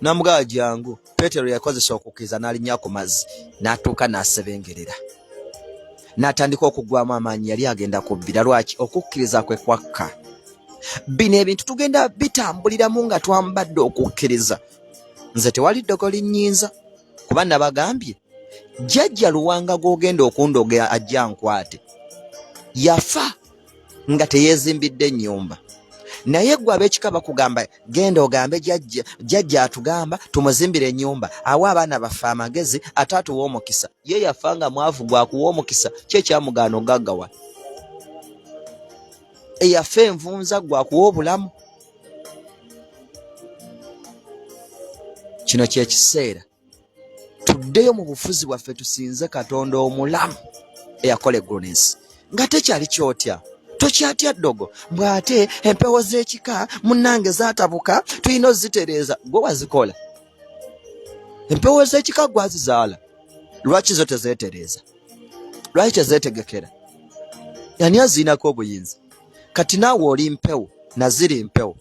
Namugamba jangu. Peetero yakozesa okukkiriza n'alinnya ku mazzi n'atuuka n'asebengerera, n'atandika okugwamu amaanyi, yali agenda kubbira. Lwaki? Okukkiriza kwe kwakka. Bino ebintu tugenda bitambuliramu nga twambadde okukkiriza. Nze tewali ddogo linnyinza, kuba nabagambye jjajja Luwanga gw'ogenda okundogera ajja nkwate yafa nga teyeezimbidde ennyumba, naye gwe ab'ekika bakugamba genda ogambe jjajja atugamba tumuzimbire ennyumba, awo abaana baffe amagezi ate atuwa omukisa. Ye yafa nga mwavu gwakuwa omukisa, kyekyamugaana ogaggawa. Eyafa envunza gwakuwa obulamu. Kino kyekiseera tuddeyo mu bufuzi bwaffe tusinze Katonda omulamu eyakola eggulu n'ensi. Nga tekyali kyotya, tokyatya ddogo bw'ate empewo z'ekika munnange zaatabuka tulina ozitereeza. Gwe wazikola empewo z'ekika gwazizaala, lwaki zo tezeetereeza? Lwaki tezeetegekera? Ani aziinako obuyinza? Kati naawe oli mpewo, naziri mpewo,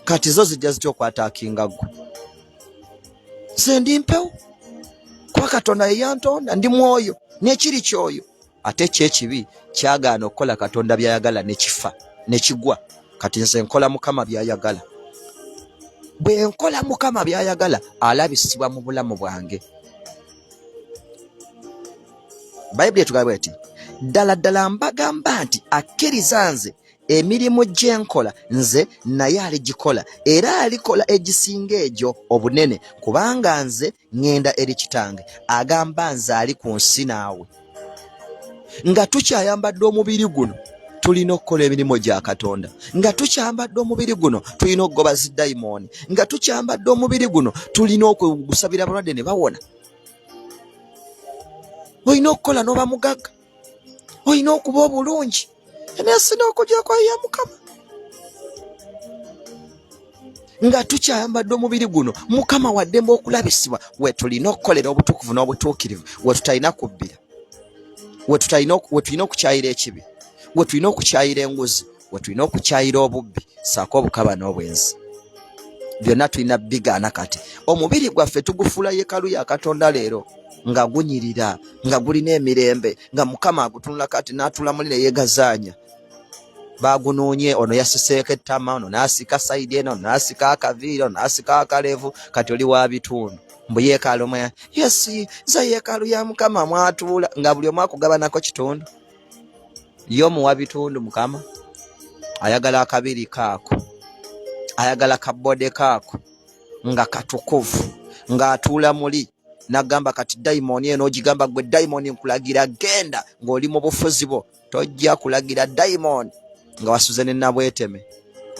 kati zo zijja zitya okwataakinga ggwe? Nze ndi mpewo kuba Katonda ye yantonda, ndi mwoyo n'ekiri kyoyo. Ate kyekibi kyagaana okukola Katonda by'ayagala ne kifa ne kigwa. Kati nze nkola Mukama by'ayagala. Bwe nkola Mukama by'ayagala alabisibwa mu bulamu bwange. Bayibuli etugamba eti ddala ddala mbagamba nti akkiriza nze emirimu gye nkola nze naye aligikola, era alikola egisinga egyo obunene, kubanga nze ŋŋenda eri Kitange agamba nze ali ku nsi naawe. Nga tukyayambadde omubiri guno tulina okukola emirimu gya Katonda. Nga tukyambadde omubiri guno tulina okugoba zidayimooni. Nga tukyambadde omubiri guno tulina okugusabira abalwadde ne bawona. Olina okukola n'oba mugagga, olina okuba obulungi, ensi n'okujja kwa ya Mukama. Nga tukyayambadde omubiri guno Mukama waddembe okulabisibwa we tulina okukolera obutukuvu n'obutuukirivu, we tutalina kubbira, we tulina okukyayira ekibi, we tulina okukyayira enguzi, we tulina okukyayira obubbi, saako obukaba n'obwenzi. Byonna tulina bigaana. Kati omubiri gwaffe tugufuula yeekaalu ya Katonda leero, nga gunyirira, nga gulina emirembe, nga Mukama agutunula kati n'atulamuli ne yeegazaanya. Bagunoonye, ono yasiseeko ettama, ono n'asika sayidi eno, ono n'asika akaviiri, ono n'asika akalevu, kati oli wa bitundu. Mbu yeekaalu mwe, yesi nze yeekaalu ya Mukama mwatuula, nga buli omu akugabanako kitundu. Ye omuwa bitundu Mukama ayagala akabiri kaako, ayagala kabode kaako nga katukuvu, ng'atuula muli. Nagamba kati dayimooni eno ogigamba gwe dayimooni nkulagira genda, ng'oli mu bufuzi bwo tojja kulagira dayimooni nga wasuze ne Nabweteme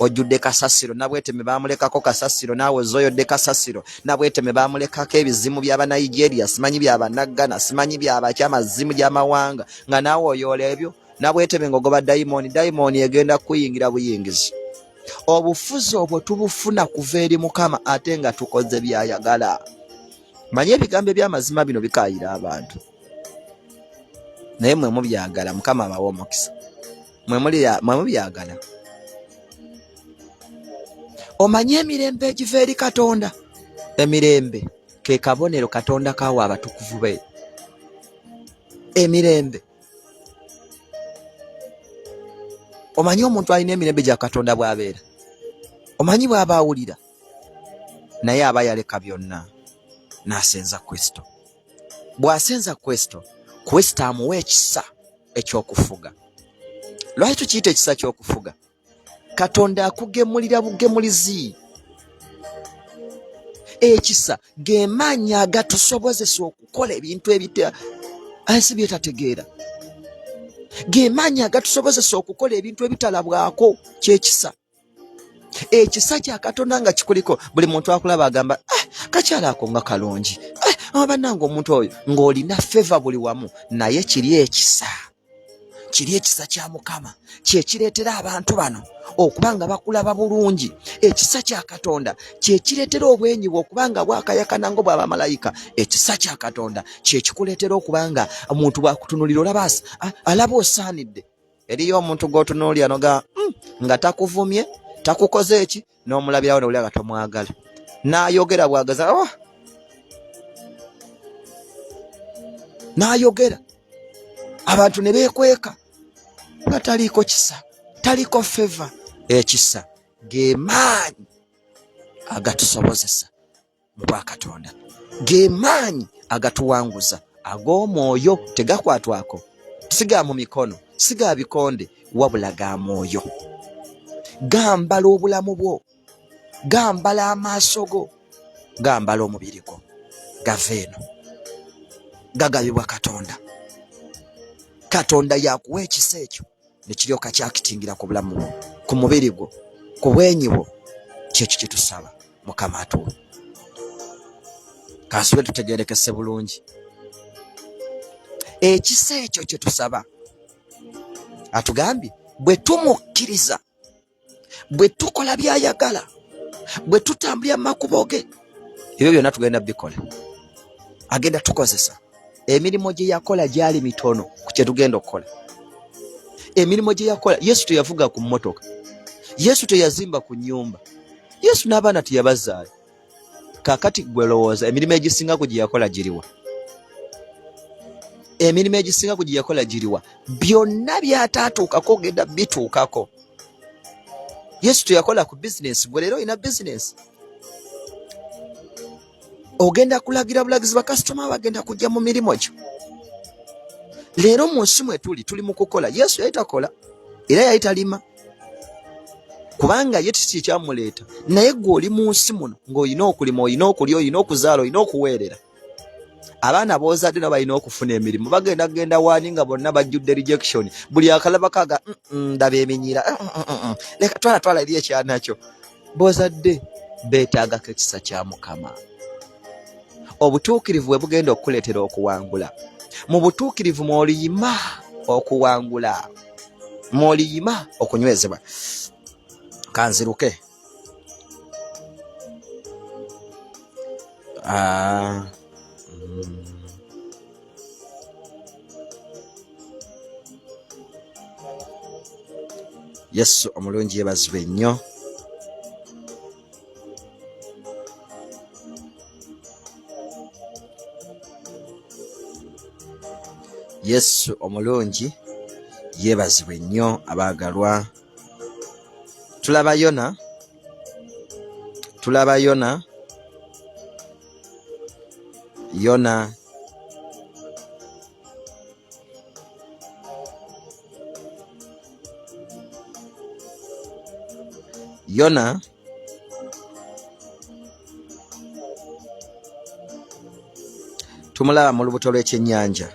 ojjudde kasasiro. Nabweteme baamulekako kasasiro, naawe zoyodde kasasiro. Nabweteme baamulekako ebizimu by'aba Nigeria, simanyi by'aba Naggana, simanyi by'amazimu gy'amawanga, nga naawe oyoola ebyo. Nabweteme ng'ogoba dayimooni, dayimooni egenda kuyingira buyingizi. Obufuzi obwo tubufuna kuva eri Mukama ate nga tukoze by'ayagala. Manyi ebigambo eby'amazima bino bikaayira abantu, naye mwe mubyagala Mukama abawa omukisa. Mwe mubyagala. Omanyi emirembe egiva eri Katonda? Emirembe ke kabonero Katonda kaawa abatukuvu be. Emirembe. Omanyi omuntu alina emirembe gya Katonda bw'abeera? Omanyi bw'aba awulira? Naye aba yaleka byonna n'asenza Kristo. Bw'asenza Kristo, Kristo amuwa ekisa eky'okufuga. Lwaki tukiyita ekisa ky'okufuga? Katonda akugemulira bugemulizi. Ekisa ge maanyi agatusobozesa okukola ebintu ensi byetategeera. Ge maanyi agatusobozesa okukola ebintu ebitalabwako, kyekisa. Ekisa kya Katonda nga kikuliko, buli muntu akulaba agamba kakyala ako nga kalungi, Bannange omuntu oyo ng'olina feva buli wamu naye kiri ekisa kya Mukama kye kireetera abantu bano okuba nga bakulaba bulungi. Ekisa kya Katonda kye kireetera obwenyi bwe okuba nga bwakayakana ngo bw'abamalayika. Ekisa kya Katonda kye kikuleetera okuba nga omuntu bwakutunulira olaba alaba osaanidde. Eriyo omuntu gw'otunuulira noga nga takuvumye takukoze eki n'omulabirawo nowulira nga tomwagala n'ayogera bwagaza n'ayogera abantu ne beekweka nga taliiko kisa taliko feva. Ekisa ge maanyi agatusobozesa mu bwakatonda, ge maanyi agatuwanguza ag'omwoyo. Tegakwatwako, siga mu mikono, siga bikonde, wabula ga mwoyo. Gambala obulamu bwo, gambala amaaso go, gambala omubiri gwo. Gava eno, gagabibwa Katonda. Katonda yakuwa ekisa ekyo ne kiryoka kyakitingira ku bulamu bwo, ku mubiri gwo, ku bwenyi bwo. Kyekyo kye tusaba Mukama atuwe. Kasube tutegerekese bulungi. Ekisa ekyo kye tusaba atugambye bwe tumukkiriza, bwe tukola by'ayagala, bwe tutambulira mu makubo ge, ebyo byonna tugenda bikola. Agenda tukozesa. Emirimu gye yakola gyali mitono ku kye tugenda okukola. Emirimu gye yakola, Yesu teyavuga ku mmotoka, Yesu teyazimba ku nnyumba, Yesu n'abaana teyabazaala. Kaakati gwe lowooza emirimu egisinga ku gye yakola giriwa? Emirimu egisinga ku gye yakola giriwa? Byonna by'ataatuukako ogenda bituukako. Yesu teyakola ku bizinesi, gwe leero olina bizinesi. Ogenda kulagira bulagizi bakasitoma bagenda kujja mu mirimu gyo. Leero mu nsi mwe tuli mu kukola. Yesu yali takola era yali talima kubanga ye kiki kyamuleeta. Naye gwe oli mu nsi muno ng'olina okulima, olina okulya, olina okuzaala, olina okuweerera. Abaana boozadde nabo balina okufuna emirimu. Bagenda waani nga bonna bajjudde rejection. Buli akalaba kaga ndaba eminyira, leka twala eri ekyanakyo. Boozadde beetaagako ekisa kya Mukama. Obutuukirivu bwe bugenda okukuleetera okuwangula. Mu butuukirivu mw'oliyima okuwangula, mw'oliyima okunywezebwa. Kanziruke. Yesu omulungi yeebazibwe nnyo. Yesu omulungi yeebazibwe nnyo abaagalwa. Tulaba Yona. Yona tumulaba mu lubuto lw'ekyennyanja.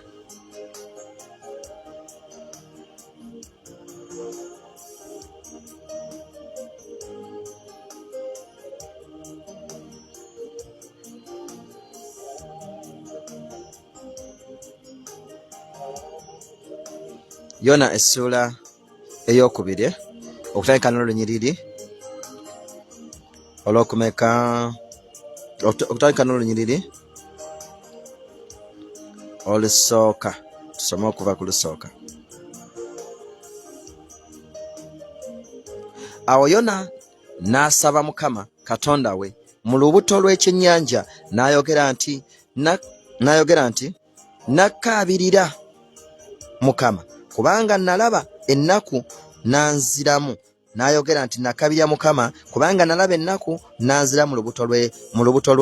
Yona essula ey'okubiri okutandika n'olunyiriri olw'okumeka, okutandika n'olunyiriri olusooka. Tusome okuva ku lusooka. Awo Yona n'asaba Mukama Katonda we mu lubuto lw'ekyennyanja n'ayogera nti nakaabirira Mukama kubanga nalaba ennaku nanziramu. N'ayogera nti nakabirira Mukama kubanga nalaba ennaku nanzira mu lubuto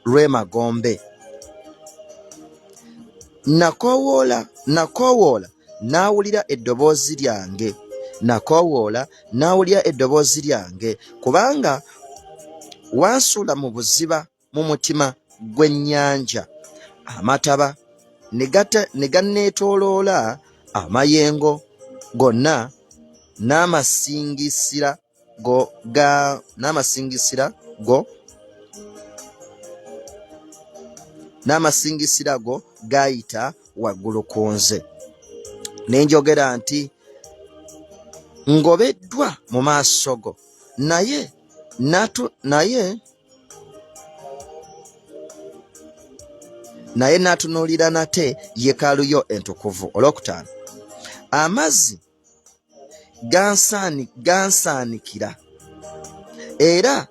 lw'emagombe. Nakoowoola n'awulira eddoboozi lyange, kubanga wansuula mu buziba mu mutima gw'ennyanja. Amataba ne ganneetooloola amayengo gonna n'amasingisira go n'amasingisira go gayita waggulu ku nze. Ne njogera nti ngobeddwa mu maaso go, naye n'atunuulira nate yeekaalu yo entukuvu. Olwokutaano, amazzi gansaanikira era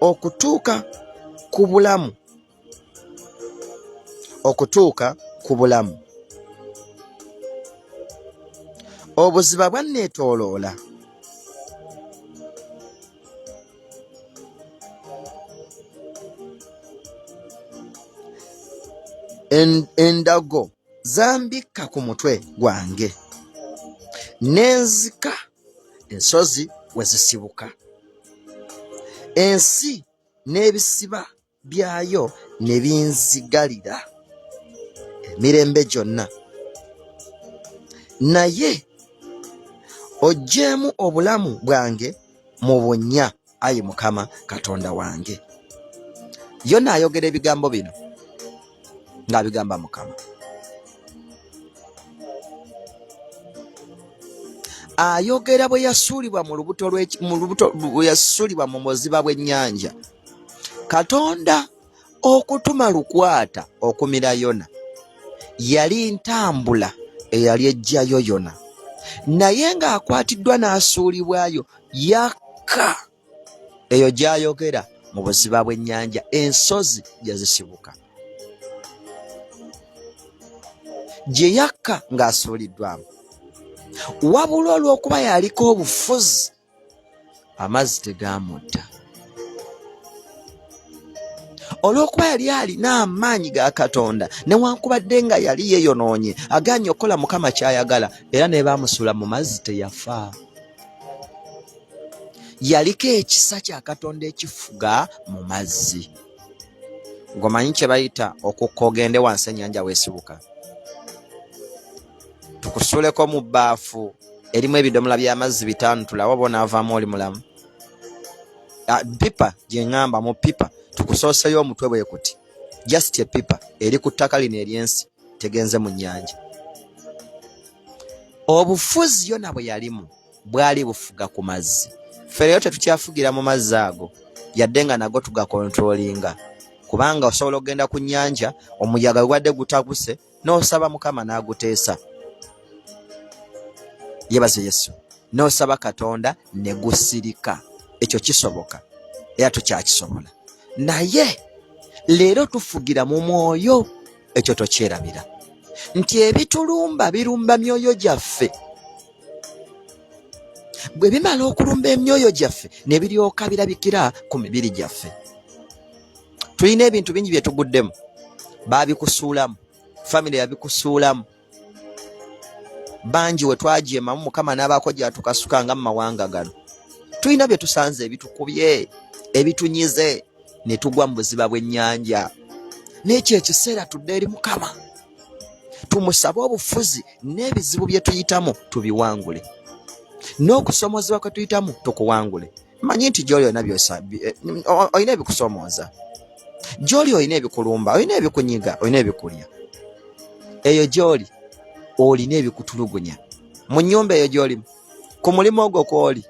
okutuuka ku bulamu. Obuziba bwanneetooloola, endago zambikka ku mutwe gwange, n'enzika ensozi we zisibuka. Ensi n'ebisiba byayo ne binzigalira emirembe gyonna. Naye oggyemu obulamu bwange mu bunnya, Ayi Mukama Katonda wange. Yona ayogera ebigambo bino ng'abigamba Mukama. Ayogera bwe yasuulibwa bwe yasuulibwa mu muziba bw'ennyanja. Katonda okutuma lukwata okumira Yona, yali ntambula eyali ejjayo Yona, naye ng'akwatiddwa n'asuulibwayo yakka. Eyo gy'ayogera mu buziba bw'ennyanja, ensozi gye zisibuka, gye yakka ng'asuuliddwamu. Wabula olw'okuba yaliko obufuzi, amazzi tegaamutta. Olw'okuba yali alina amaanyi ga Katonda, newankubadde nga yali yeeyonoonye, agaanye okukola Mukama ky'ayagala, era ne baamusuula mu mazzi teyafa. Yaliko ekisa kya Katonda ekifuga mu mazzi. Ng'omanyi kye bayita okukka ogende wansi ennyanja weesibuka. Tukusuuleko mu bbaafu erimu ebidomola by'amazzi 5, tulabe bonaavaamu oli mulamu. Pipa gye ŋŋamba, mu pipa tukusooseyo omutwe bwe kuti, just epipa eri ku ttaka lino ery'ensi, tegenze mu nnyanja. Obufuzi Yona bwe yalimu bwali bufuga ku mazzi. Ffe leero tetukyafugira mu mazzi ago, yadde nga nago tugakontrolinga, kubanga osobola okugenda ku nnyanja, omuyaga gwadde gutaguse, n'osaba Mukama n'aguteesa. Yebaze Yesu. N'osaba Katonda ne gusirika. Ekyo kisoboka, era tukyakisobola. Naye leero tufugira mu mwoyo, ekyo tokyerabira, nti ebitulumba birumba myoyo gyaffe. Bwe bimala okulumba emyoyo gyaffe, ne biryoka birabikira ku mibiri gyaffe. Tulina ebintu bingi bye tuguddemu, baabikusuulamu, famire yabikusuulamu. Bangi we twajeemamu, Mukama n'abaako gyatukasukanga mu mawanga gano. Tulina bye tusanze ebitukubye, ebitunyize, ne tugwa mu buziba bw'ennyanja. N'ekyo ekiseera tudde eri Mukama, tumusabe obufuzi n'ebizibu bye tuyitamu tubiwangule, n'okusomozebwa kwe tuyitamu tukuwangule. Manyi nti gy'oli olina ebikusomooza, gy'oli olina ebikulumba, olina ebikunyiga, olina ebikulya. Eyo gy'oli olina ebikutulugunya. Mu nnyumba eyo gy'olimu, ku mulimu ogwo kw'oli,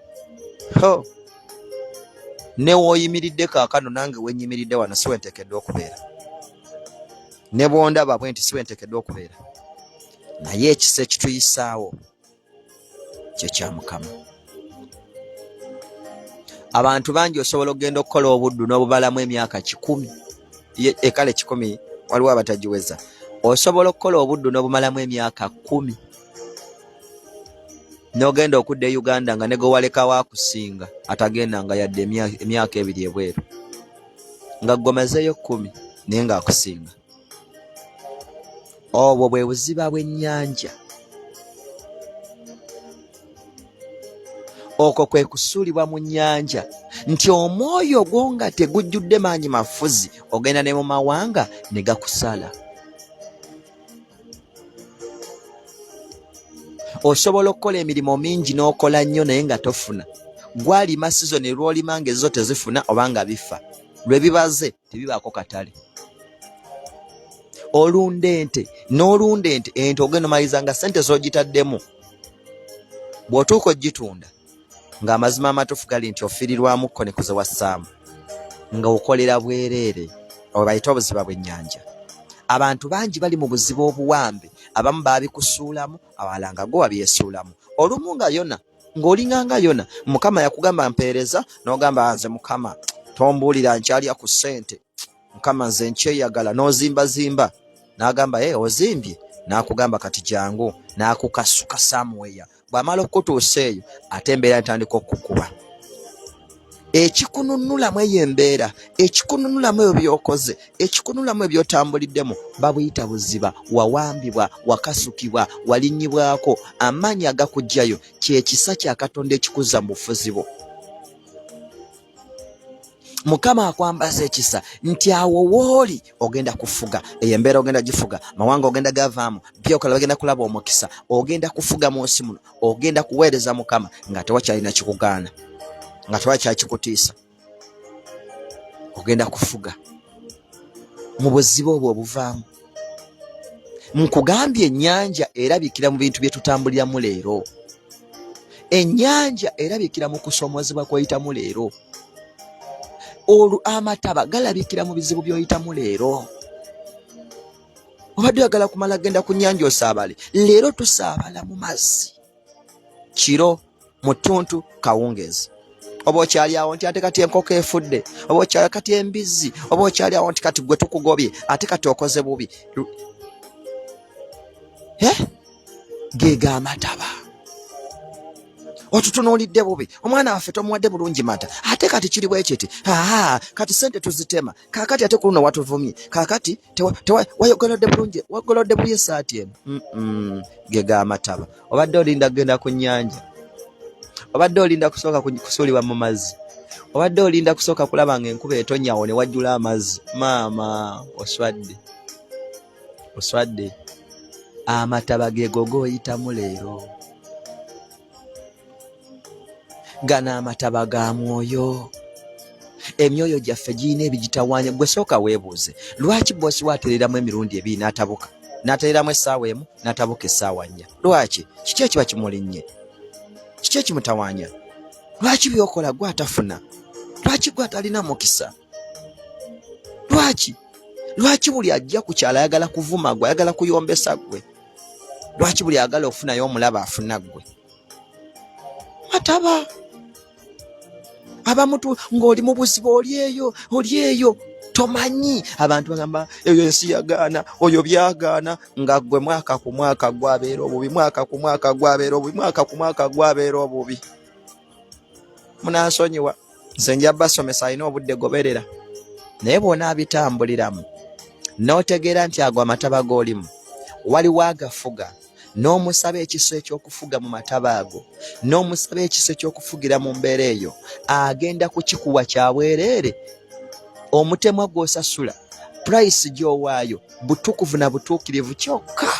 ne w'oyimiridde kaakano, nange wenyimiridde wano si wenteekeddwa okubeera, ne bw'ondaba bwe nti si wenteekeddwa okubeera. Naye ekisa ekituyisaawo kye kya Mukama. Abantu bangi osobola okugenda okukola obuddu n'obubalamu emyaka 10, ekale 10 waliwo abatagiweza. Osobola okukola obuddu n'obumalamu emyaka 10, n'ogenda okudda e Uganda nga ne gwe walekawo akusinga atagenda nga yadde emyaka 2 ebweru, nga ggomezeyo 10 naye ng'akusinga. Obwo bwe buziba bw'ennyanja. Okwo kwe kusuulibwa mu nnyanja, nti omwoyo gwo nga tegujjudde maanyi mafuzi, ogenda ne mu mawanga ne gakusala. Osobola okukola emirimu mingi n'okola nnyo naye nga tofuna. Gwalima sizoni lw'olima ng'ezo tezifuna oba nga bifa. Lwe bibaze tebibaako katale. olunda ente n'olunda ente ogenda omaliza nga sente z'ogitaddemu bw'otuuka ogitunda ng'amazima amatuufu gali nti ofiirirwamukko ne kuze wassaamu nga okolera bwereere obo bayita obuziba bw'ennyanja. Abantu bangi bali mu buzibu obuwambe, abamu baabikusuulamu abalala nga gwe wabyesuulamu. Olumu nga Yona ng'olinganga Yona Mukama yakugamba mpeereza n'ogamba nze Mukama tombuulira nkyalya ku ssente, Mukama nze nkyeyagala, n'ozimbazimba n'agamba ozimbye, n'akugamba kati jangu, n'akukasuka somewhere. Bw'amala okutuusa eyo ate embeera ntandika okukuba. Ekikununulamu eyo embeera, ekikununulamu ebyo byokoze, ekikununulamu ebyotambuliddemu babuyita buziba, wawambibwa, wakasukibwa, walinnyibwako. Amaanyi agakugjayo kyekisa kya Katonda ekikuzza mu bufuzi bwo. Mukama akwambaza ekisa nti awo wooli ogenda kufuga, eyo embeera ogenda gifuga, mawanga ogenda gavaamu, byokola bagenda kulaba omukisa, ogenda kufuga mu nsi muno, ogenda kuweereza Mukama nga tewakyalina kikugaana, nga tewakyakikutiisa. Ogenda kufuga mu buzibu obwo obuvaamu. Nkugambye ennyanja erabikira mu bintu bye tutambuliramu leero. Ennyanja erabikira mu kusoomozebwa kw'oyitamu leero. Amataba galabikira mu bizibu by'oyitamu leero. Obadde oyagala kumala genda ku nnyanja osaabale, leero tusaabala mu mazzi. Kiro, mutuntu, kawungeezi. Oba okyali awo nti ate kati enkoko efudde, oba okyali kati embizzi, oba okyali awo nti kati gwe tukugobye, ate kati okoze bubi. Geega amataba. Otutunuulidde bubi, omwana waffe tomuwadde bulungi mata, ate kati kiri bwe kiti, kati sente tuzitema, kaakati ate ku luno watuvumye, kaakati wayogolodde bulungi, wagolodde buli esaati eno. Geega amataba. Obadde olinda kugenda ku nnyanja, obadde olinda kusooka kusuulibwa mu mazzi, obadde olinda kusooka kulaba nga enkuba etonnyawo ne wajjula amazzi. Maama oswadde, oswadde. Amataba geego g'oyitamu leero. Gana amataba ga mwoyo. Emyoyo gyaffe giyina ebigitawaanya. Gwe sooka weebuuze, lwaki boosi waatereramu emirundi ebiri n'atabuka, n'atereramu essaawa emu n'atabuka essaawa nnya? Lwaki? Kiki ekiba kimulinnye? Kiki ekimutawaanya? Lwaki byokola gwe atafuna? Lwaki gwe atalina mukisa? Lwaki? Lwaki buli ajja ku kyalo ayagala kuvuma gwe, ayagala kuyombesa gwe? Lwaki buli ayagala okufunayo omulaba afuna gwe? Mataba. Abamutu ng'oli mu buzibu, oli eyo tomanyi. Abantu bagamba eyo ensi yagaana, oyo byagaana, nga gwe mwaka ku mwaka gwabeera obubi, mwaka ku mwaka gwabeera obubi, mwaka ku mwaka gwabeera obubi. Munansonyiwa, nze nja basomesa alina obudde goberera, naye bw'onaabitambuliramu n'otegeera nti ago amataba g'olimu waliwo agafuga, n'omusaba ekiso ekyokufuga mu mataba ago, n'omusaba ekiso ekyokufugira mu mbeera eyo, agenda kukikuwa kyabwereere. Omutemwa gw'osasula, purayisi gy'owaayo, butukuvu na butuukirivu kyokka,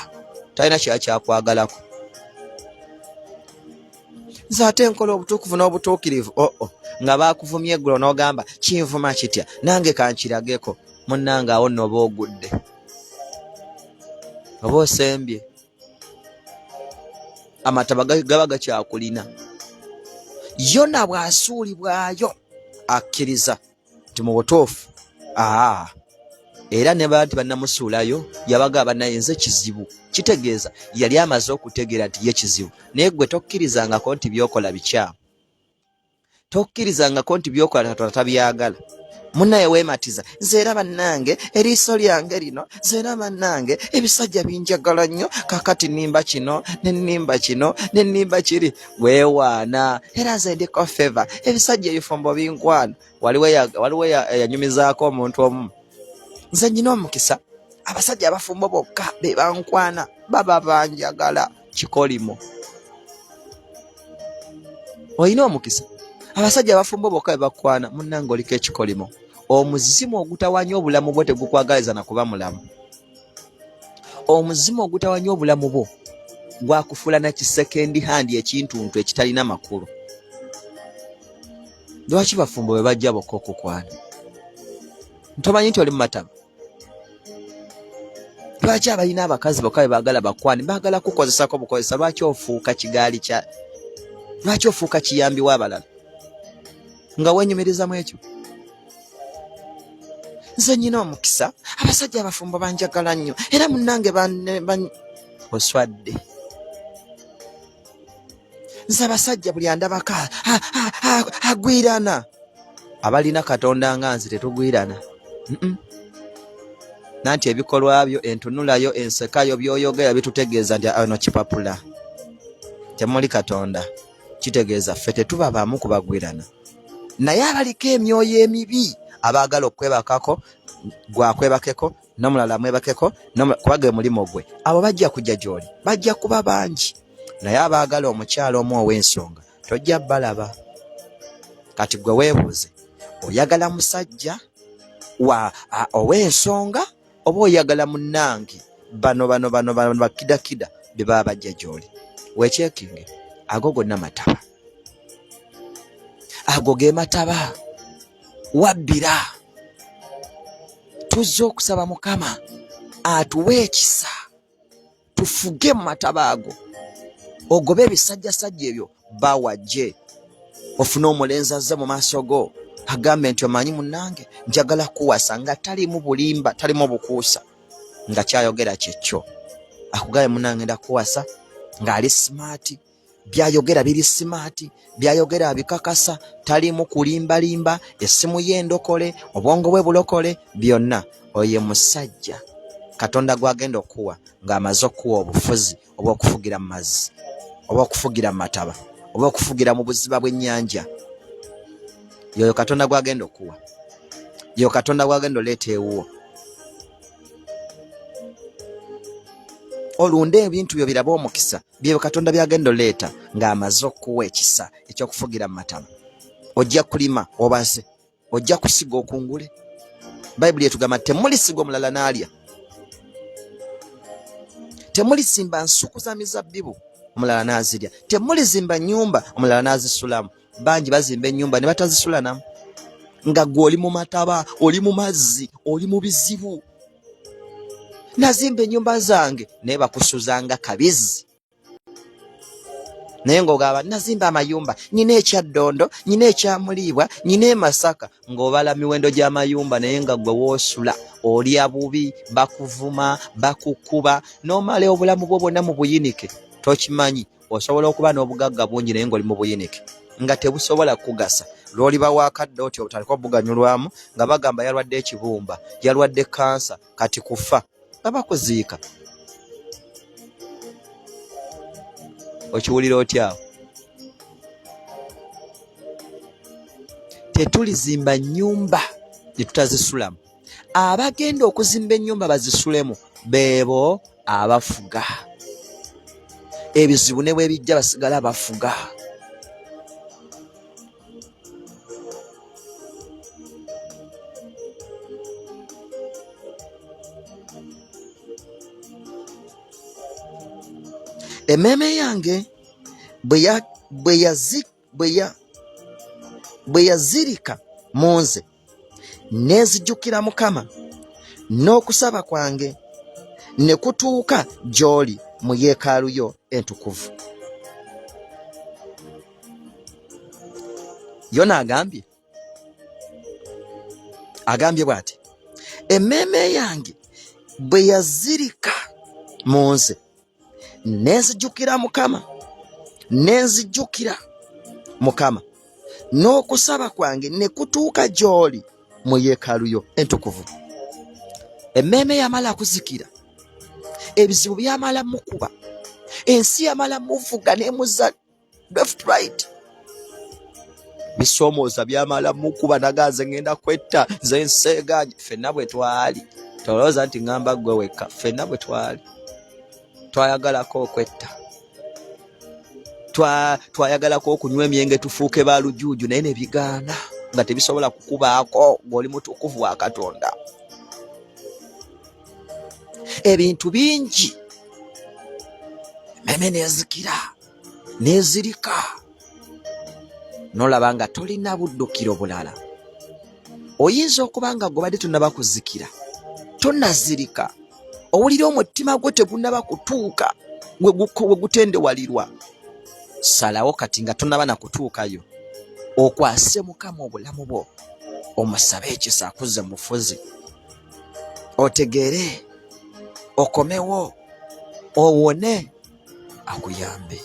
talina kyakwagalako. Nze ate nkola obutukuvu n'obutuukirivu, nga baakuvumye eggulo n'ogamba kinvuma kitya, nange kankirageko. Munnange awo nno oba ogudde, oba osembye. Amataba gaba gakyakulina. Yona bw'asuulibwayo akkiriza nti mu butuufu, era ne bantu bannamusuulayo yabagamba naye nze kizibu. Kitegeeza yali amaze okutegeera nti ye kizibu. Naye gwe tokkirizangako nti byokola bikyamu, tokkirizangako nti byokola Katonda tabyagala. Munnaye weematiza, nze era bannange eriiso lyange lino, nze era bannange ebisajja binjagala nnyo, kaakati nnimba kino ne nnimba kino ne nnimba kiri. Weewaana, era nze ndiko feva, ebisajja ebifumbo binkwana. Waliwo yanyumizaako omuntu omu, nze nnyina omukisa, abasajja abafumbo bokka be bankwana, baba banjagala. Kikolimo. Olina omukisa, abasajja abafumbo bokka be bakwana, munnange oliko ekikolimo. Omuzimu ogutawaanya obulamu bwo tegukwagaliza na kuba mulamu. Omuzimu ogutawaanya obulamu bwo gwakufuula na kisekendi handi ekintuntu ekitalina makulu. Lwaki bafumbo be bajja bokka okukwana? Ntomanyi nti oli mu mataba. Lwaki abalina abakazi bokka baagala bakwani baagala kukozesako bukozesa? Lwaki ofuuka kigaali kya, lwaki ofuuka kiyambi w'abalala nga wenyumirizamu ekyo? Nze nyina omukisa, abasajja abafumbo banjagala nnyo era munnange oswadde. Nze abasajja buli andabako agwirana. Abalina Katonda nga nze tetugwirana. Nanti ebikolwa byo, entunulayo, ensekayo, byoyogera bitutegeeza nti ono kipapula. Temuli Katonda. Kitegeeza ffe tetuba bamu kubagwirana. Naye abaliko emyoyo emibi abaagala okwebakako, gwakwebakeko, n'omulala mwebakeko, kuba gwe mulimo gwe, abo bajja kujja gy'oli, bajja kuba bangi. Naye abaagala omukyalo omu ow'ensonga tojja balaba. Kati gwe weebuuze, oyagala musajja ow'ensonga oba oyagala munnange bano bakidakida bye baba bajja gy'oli? Weekyekinge, ago gonna mataba. Ago ge mataba. Wabbira. Tuzze okusaba Mukama atuwe ekisa tufuge mu mataba ago. Ogobe ebisajjasajja ebyo bawajje. Ofune omulenzi azze mu maaso go agambe nti omanyi munnange njagala kuwasa nga talimu bulimba, talimu bukuusa, nga kyayogera kyekyo. Akugabe munnange ndakuwasa ng'ali simaati, byayogera biri simaati, byayogera bikakasa, talimu kulimbalimba, essimu ye endokole, obwongo bwe bulokole, byonna. Oye musajja Katonda gwagenda okuwa ng'amaze okuwa obufuzi obw'okufugira mu mazzi, obw'okufugira mu mataba, obw'okufugira mu buziba bw'ennyanja. Yoyo Katonda gwagenda okuwa. Yoyo Katonda gwagenda oleeta ewuwo. Olunde ebintu byo biraba omukisa bye Katonda byagenda oleeta ng'amaze okuwa ekisa eky'okufugira mu mataba. Ojja kulima obaze, ojja kusiga okungule. Bayibuli etugamba temulisiga omulala n'alya. Temulisimba nsuku za mizabbibu omulala n'azirya. Temulizimba nnyumba omulala n'azisulamu. Bangi bazimba ennyumba ne batazisulanamu. Nga gwe oli mu mataba, oli mu mazzi, oli mu bizibu. Nazimba ennyumba zange naye bakusuzanga kabizi. Naye ng'ogamba nazimba amayumba, nyina ekyaddondo, nyina ekyamuliibwa, nyina emasaka, ng'obala miwendo gy'amayumba naye nga gwe woosula olya bubi, bakuvuma, bakukuba, n'omala obulamu bwo bwonna mu buyinike. Tokimanyi osobola okuba n'obugagga bungi naye ng'oli mu buyinike nga tebusobola kugasa. Lw'oliba waakadde otyo obutalika obuganyulwamu nga bagamba yalwadde ekibumba, yalwadde kansa, kati kufa nga bakuziika. Okiwulira otya? Tetulizimba nnyumba ne tutazisulamu. Abagenda okuzimba ennyumba bazisulemu beebo abafuga. Ebizibu ne bwe bijja basigala bafuga. Emmeeme yange bwe yazirika mu nze n'ezijjukira Mukama n'okusaba kwange ne kutuuka gy'oli mu yeekaalu yo entukuvu. Yona agambye bw'ati, emmeeme yange bwe yazirika mu nze n'enzijjukira Mukama n'okusaba kwange ne kutuuka gy'oli mu yeekaalu yo entukuvu. Emmeeme yamala kuzikira, ebizibu byamala mukuba, ensi yamala muvuga n'emuza left right, bisoomooza byamala mukuba naganze ngenda kwetta nze nseeganye. Ffenna bwe twali tolowooza nti ngamba gwe wekka, ffenna bwe twali twayagalako okwetta, twayagalako okunywa emyenge tufuuke ba lujuuju, naye ne bigaana nga tebisobola kukubaako ng'oli mutukuvu wa Katonda. Ebintu bingi emmeeme n'ezikira n'ezirika, n'olaba nga tolina buddukiro bulala. Oyinza okuba nga gwe badde tonnaba kuzikira, tonnazirika, owulira omutima gwo tegunnaba kutuuka we gutendewalirwa, salawo kati nga tonaba na kutuukayo, okwase Mukama obulamu bwo, omusabe ekisa akuze mufuzi, otegeere, okomewo, owone, akuyambe.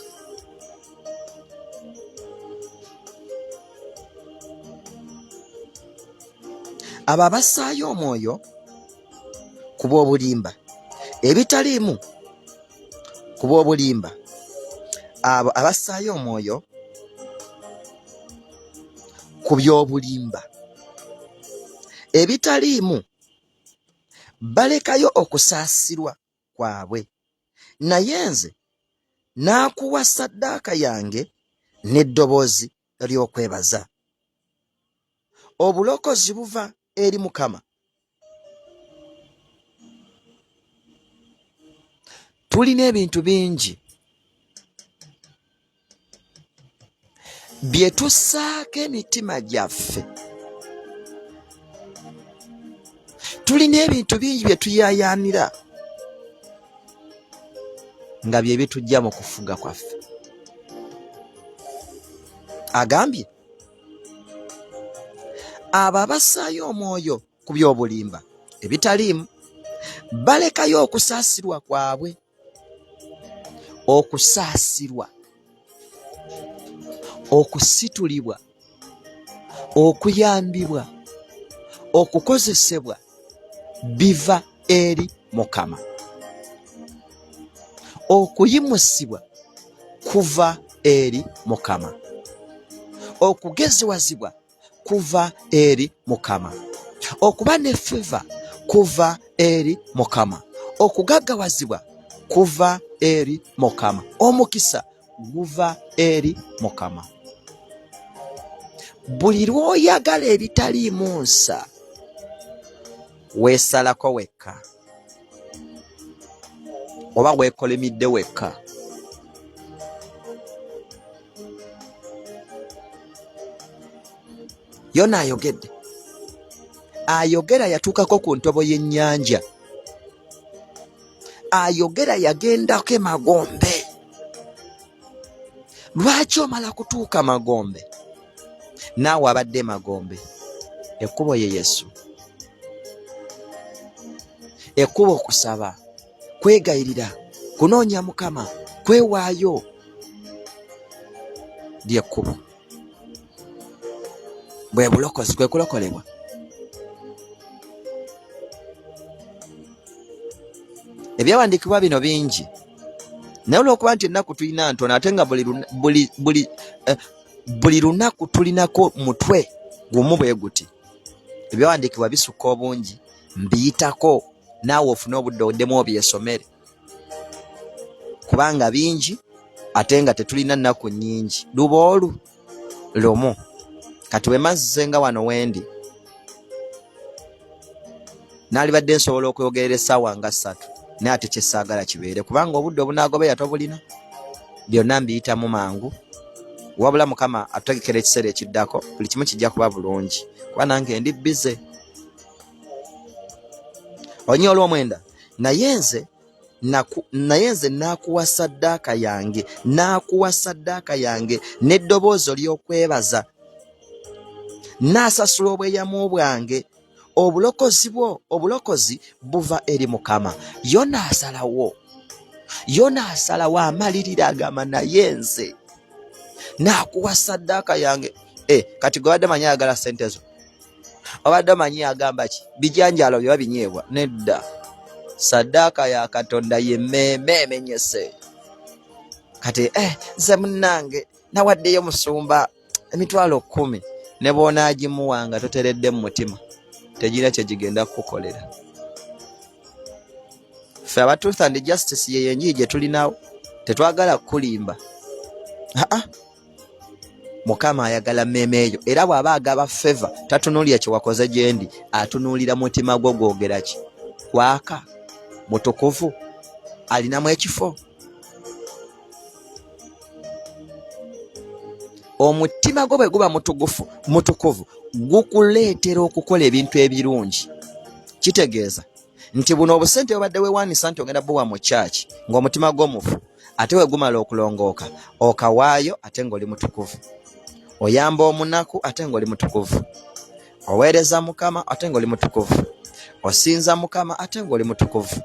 Abo abassaayo omwoyo ku bw'obulimba ebitaliimu, ku bw'obulimba, abo abassaayo omwoyo ku by'obulimba ebitaliimu balekayo okusaasirwa kwabwe, naye nze naakuwa ssaddaaka yange n'eddoboozi ly'okwebaza. Obulokozi buva eri Mukama. Tulina ebintu bingi bye tussaako emitima gyaffe, tulina ebintu bingi bye tuyaayaanira nga bye bitujja mu kufuga kwaffe. Agambye abo abassaayo omwoyo ku by'obulimba ebitaliimu balekayo okusaasirwa kwabwe. Okusaasirwa, okusitulibwa, okuyambibwa, okukozesebwa biva eri Mukama. Okuyimusibwa kuva eri Mukama. Okugezewazibwa kuva eri Mukama. Okuba ne feva kuva eri Mukama. Okugaggawazibwa kuva eri Mukama. Omukisa guva eri Mukama. Buli lw'oyagala ebitaliimu nsa, weesalako wekka oba weekolemidde wekka. Yona ayogedde, ayogera yatuukako ku ntobo y'ennyanja, ayogera yagendako e Magombe. Lwaki omala kutuuka Magombe? Naawe abadde Magombe, ekkubo ye Yesu. Ekkubo okusaba, kwegayirira, kunoonya Mukama, kwewaayo, lyekkubo. Bwe bulokozi, kwe kulokolebwa. Ebyawandiikibwa bino bingi, naye olw'okuba nti ennaku tulina ntono ate nga buli lunaku tulinako mutwe gumu bwe guti, ebyawandiikibwa bisukka obungi, mbiyitako naawe ofune obudde oddemu obyesomere, kubanga bingi ate nga tetulina nnaku nnyingi. Luba olu lumu, kati bwe mazze nga wano wendi naalibadde nsobola okwogerera essaawa nga 3, naye ate kyesaagala kibeere, kubanga obudde obunaagoberera tobulina. Byonna mbiyitamu mangu, wabula Mukama atutegekera ekiseera ekiddako, buli kimu kijja kuba bulungi, kuba nange ndi bize. Olunya olw'omwenda, naye nze naakuwa ssaddaaka yange n'eddoboozi ly'okwebaza, naasasula obweyamo bwange. Obulokozi buva eri Mukama. Yona asalawo amalirira agamba, naye nze naakuwa ssaddaaka yange. Kati gwe badde manyi ayagala ssente zo, obadde manyi agamba ki? Bijanjalo bye babinyeebwa. Nedda, ssaddaaka ya Katonda ye mmeeme emenyese. Kati nze munnange nawaddeyo musumba emitwalo 10, ne bw'onaagimuwanga toteredde mu mutima, tegirina kye gigenda kukukolera. Ffe aba Truth and Justice ye yenjiri gye tulinawo, tetwagala kulimba. Mukama ayagala mmeeme eyo, era bw'aba agaba feva tatunuulira kye wakoze gye ndi, atunuulira mutima gwo gwogera ki? Kwaka, mutukuvu, alinamu ekifo. Omutima gwo bwe guba mutukuvu gukuleetera okukola ebintu ebirungi. Kitegeeza nti buno obusente obadde weewaanisa nti ogenda buwa mu kyaki ng'omutima gw'omufu ate we gumala okulongooka okawaayo ate ng'oli mutukuvu, oyamba omunaku ate ng'oli mutukuvu, oweereza Mukama ate ng'oli mutukuvu, osinza Mukama ate ng'oli mutukuvu,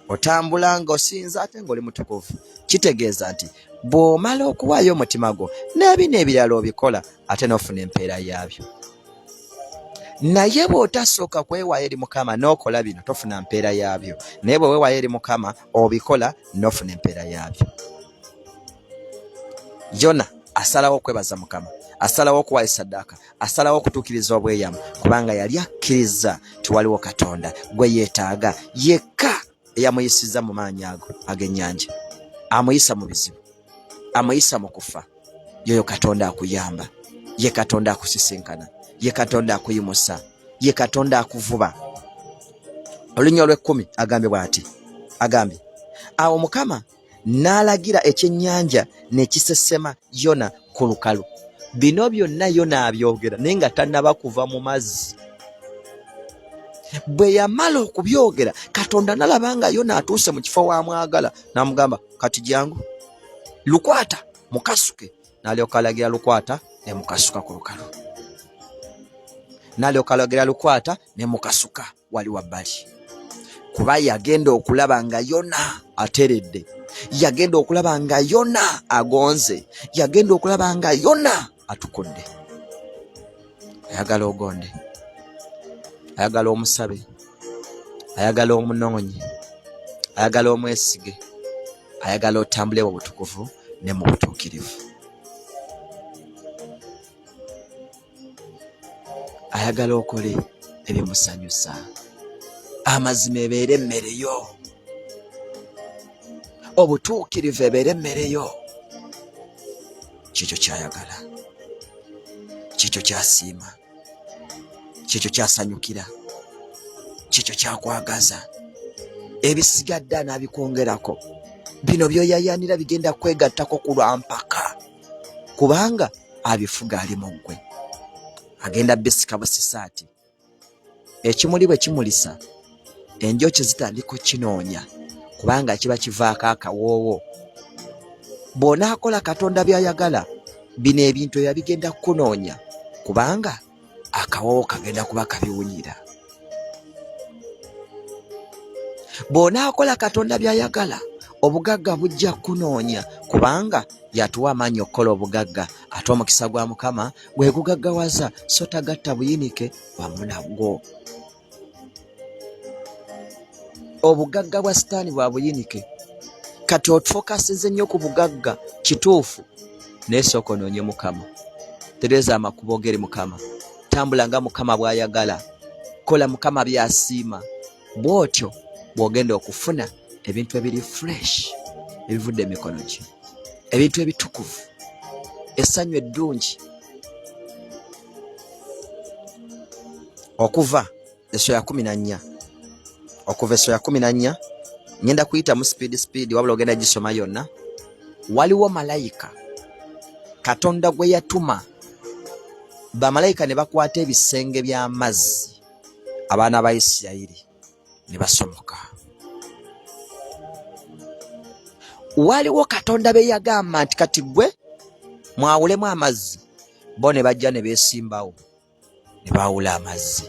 otambula ng'osinza ate ng'oli mutukuvu. Kitegeeza nti bw'omala okuwaayo omutima gwo n'ebino ebirala obikola ate n'ofuna empeera yaabyo. Naye bw'otasooka kwewaayo eri Mukama n'okola bino tofuna mpeera yaabyo, naye bwe weewaayo eri Mukama obikola n'ofuna empeera yaabyo. Yona asalawo okwebaza Mukama, asalawo okuwaayo ssaddaaka, asalawo okutuukiriza obweyamo kubanga yali akkiriza nti waliwo Katonda gwe yeetaaga yekka eyamuyisiza mu maanyi ago ag'ennyanja, amuyisa mu bizibu, amuyisa mu kufa. Yoyo Katonda akuyamba, ye Katonda akusisinkana, ye Katonda akuyimusa, ye Katonda akuvuba. Olunya olw'ekkumi agambye bw'ati, agambye awo Mukama n'alagira ekyennyanja ne kisesema Yona ku lukalu. Bino byonna Yona abyogera naye nga tannaba kuva mu mazzi. Bwe yamala okubyogera Katonda n'alaba nga Yona atuuse mu kifo wamwagala n'amugamba kati jangu lukwata mukasuke. N'alyoka alagira lukwata ne mukasuka ku lukalu. N'alyoka alagira lukwata ne mukasuka wali wabbali. Kuba yagenda okulaba nga Yona ateredde, yagenda okulaba nga Yona agonze, yagenda okulaba nga Yona atukudde. Ayagala ogonde, ayagala omusabe, ayagala omunoonyi, ayagala omwesige, ayagala otambule mu butukuvu ne mu butuukirivu. Ayagala okole ebimusanyusa, amazima ebeere emmere yo, obutuukirivu ebeere emmere yo. Kikyo kyayagala, kikyo kyasiima, kikyo kyasanyukira, kikyo kyakwagaza. Ebisigadde anaabikwongerako, bino byoyayaanira bigenda kwegattako ku lwampaka kubanga abifuga ali mu ggwe. Agenda bisika busisaati, ekimuli bwe kimulisa enjoki zitandika kinoonya kubanga kiba kivaako akawoowo. Bw'onaakola Katonda by'ayagala, bino ebintu yabigenda kunoonya kubanga akawoowo kagenda kuba kabiwunyira. Bw'onaakola Katonda by'ayagala, obugagga bujja kunoonya kubanga yatuwa amaanyi okukola obugagga, ate omukisa gwa Mukama gwe gugaggawaza so tagatta buyinike wamu nagwo. Obugagga bwa Sitaani bwa buyinike. Kati otufokasize nnyo ku bugagga kituufu, naye sooka onoonye Mukama. Tereza amakubo geri Mukama, tambula nga Mukama bw'ayagala, kola Mukama by'asiima. Bw'otyo bw'ogenda okufuna ebintu ebiri fresh ebivudde emikono gye, ebintu ebitukuvu, essanyu eddungi. Okuva essoya 14, okuva essoya 14 ngenda kuyita mu speed wabula ogenda gisoma yonna. Waliwo malayika Katonda gwe yatuma, bamalayika ne bakwata ebisenge by'amazzi, abaana ba Isirayiri ne basomoka. Waliwo Katonda be yagamba nti kati gwe mwawulemu amazzi, bo ne bajja ne beesimbawo ne baawula amazzi.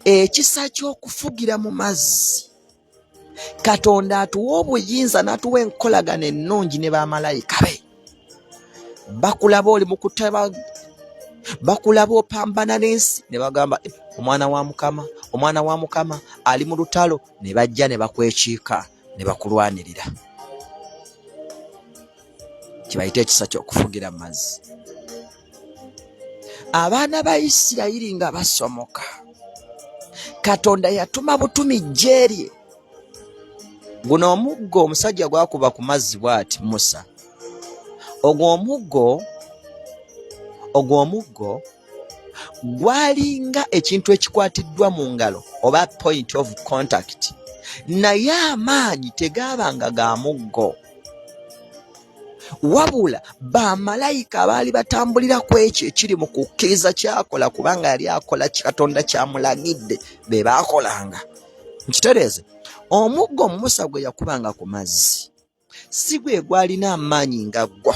Ekisa ky'okufugira mu mazzi, Katonda atuwa obuyinza n'atuwa enkolagana ennungi ne bamalayika be. Bakulaba oli mu kutaba, bakulaba opambana n'ensi ne bagamba omwana wa Mukama, omwana wa Mukama ali mu lutalo, ne bajja ne bakwekiika ne bakulwanirira. Kibayita ekisa ky'okufugira mu mazzi. Abaana ba Isirayiri nga basomoka, Katonda yatuma butumi jjerye. Guno omuggo omusajja gwakuba ku mazzi bw'ati Musa. Ogwo omuggo gwalinga ekintu ekikwatiddwa mu ngalo oba point of contact, naye amaanyi tegaabanga ga muggo. Wabula bamalayika baali batambulira ku ekyo ekiri mu kukkiriza kyakola kubanga yali akola Katonda kyamulagidde be baakolanga. nkitereeze omuggo Musa gwe yakubanga ku mazzi si gwe gwalina amaanyi nga gwo,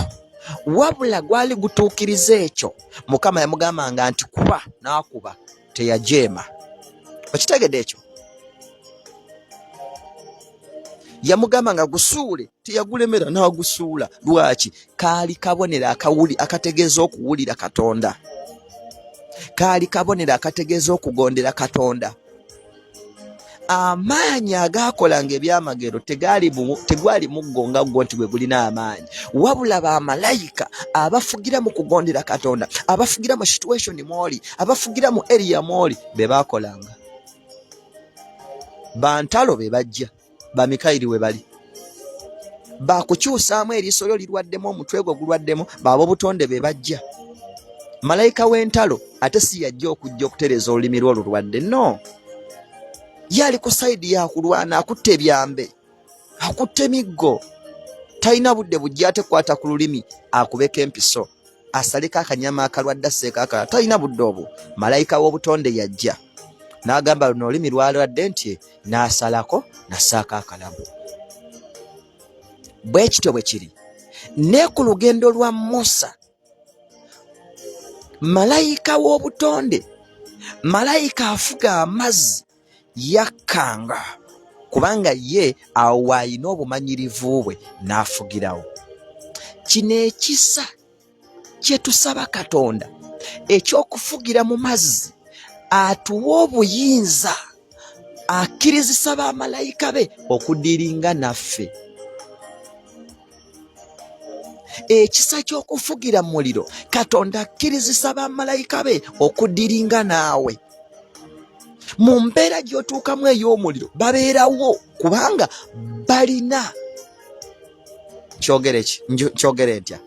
wabula gwali gutuukiriza ekyo Mukama yamugambanga nti kuba n'akuba teyajeema. Okitegedde ekyo? Yamugambanga gusuule teyagulemera n'agusuula. Lwaki? Kaali kabonera akategeeza okuwulira Katonda, kaali kabonera akategeeza okugondera Katonda. Amaanyi agaakolanga ebyamagero tegwali muggo nga gwo nti gwe gulina amaanyi, wabula bamalayika abafugira mu kugondera Katonda, abafugira mu situation mwoli, abafugira mu area mwoli be baakolanga. Bantalo be bajja, ba Mikayiri we bali, bakukyusaamu eriiso lyo lirwaddemu, omutwe gwo gulwaddemu, baabo butonde be bajja. Malayika w'entalo ate si yajja okujja okutereeza olulimi lwo lulwadde, no. Yali ku sayidi yakulwana, akutte ebyambe, akutte miggo, talina budde bujja ate kwata ku lulimi akubeka empiso, asaleko akanyama akalwadde asseeko akalala, talina budde obwo. Malayika w'obutonde yajja n'agamba luno olulimi lwalwadde nti, n'asalako n'assaako akalabu. Bwe kityo bwe kiri ne ku lugendo lwa Musa, malayika w'obutonde, malayika afuga amazzi yakkanga, kubanga ye awo wayina obumanyirivu bwe n'afugirawo. Kino ekisa kye tusaba Katonda eky'okufugira mu mazzi, atuwa obuyinza, akkirizisa bamalayika be okudiringa naffe. Ekisa ky'okufugira mu muliro, Katonda akkirizisa bamalayika be okudiringa naawe. Mu mbeera gy'otuukamu ey'omuliro babeerawo, kubanga balina kyogere ntya,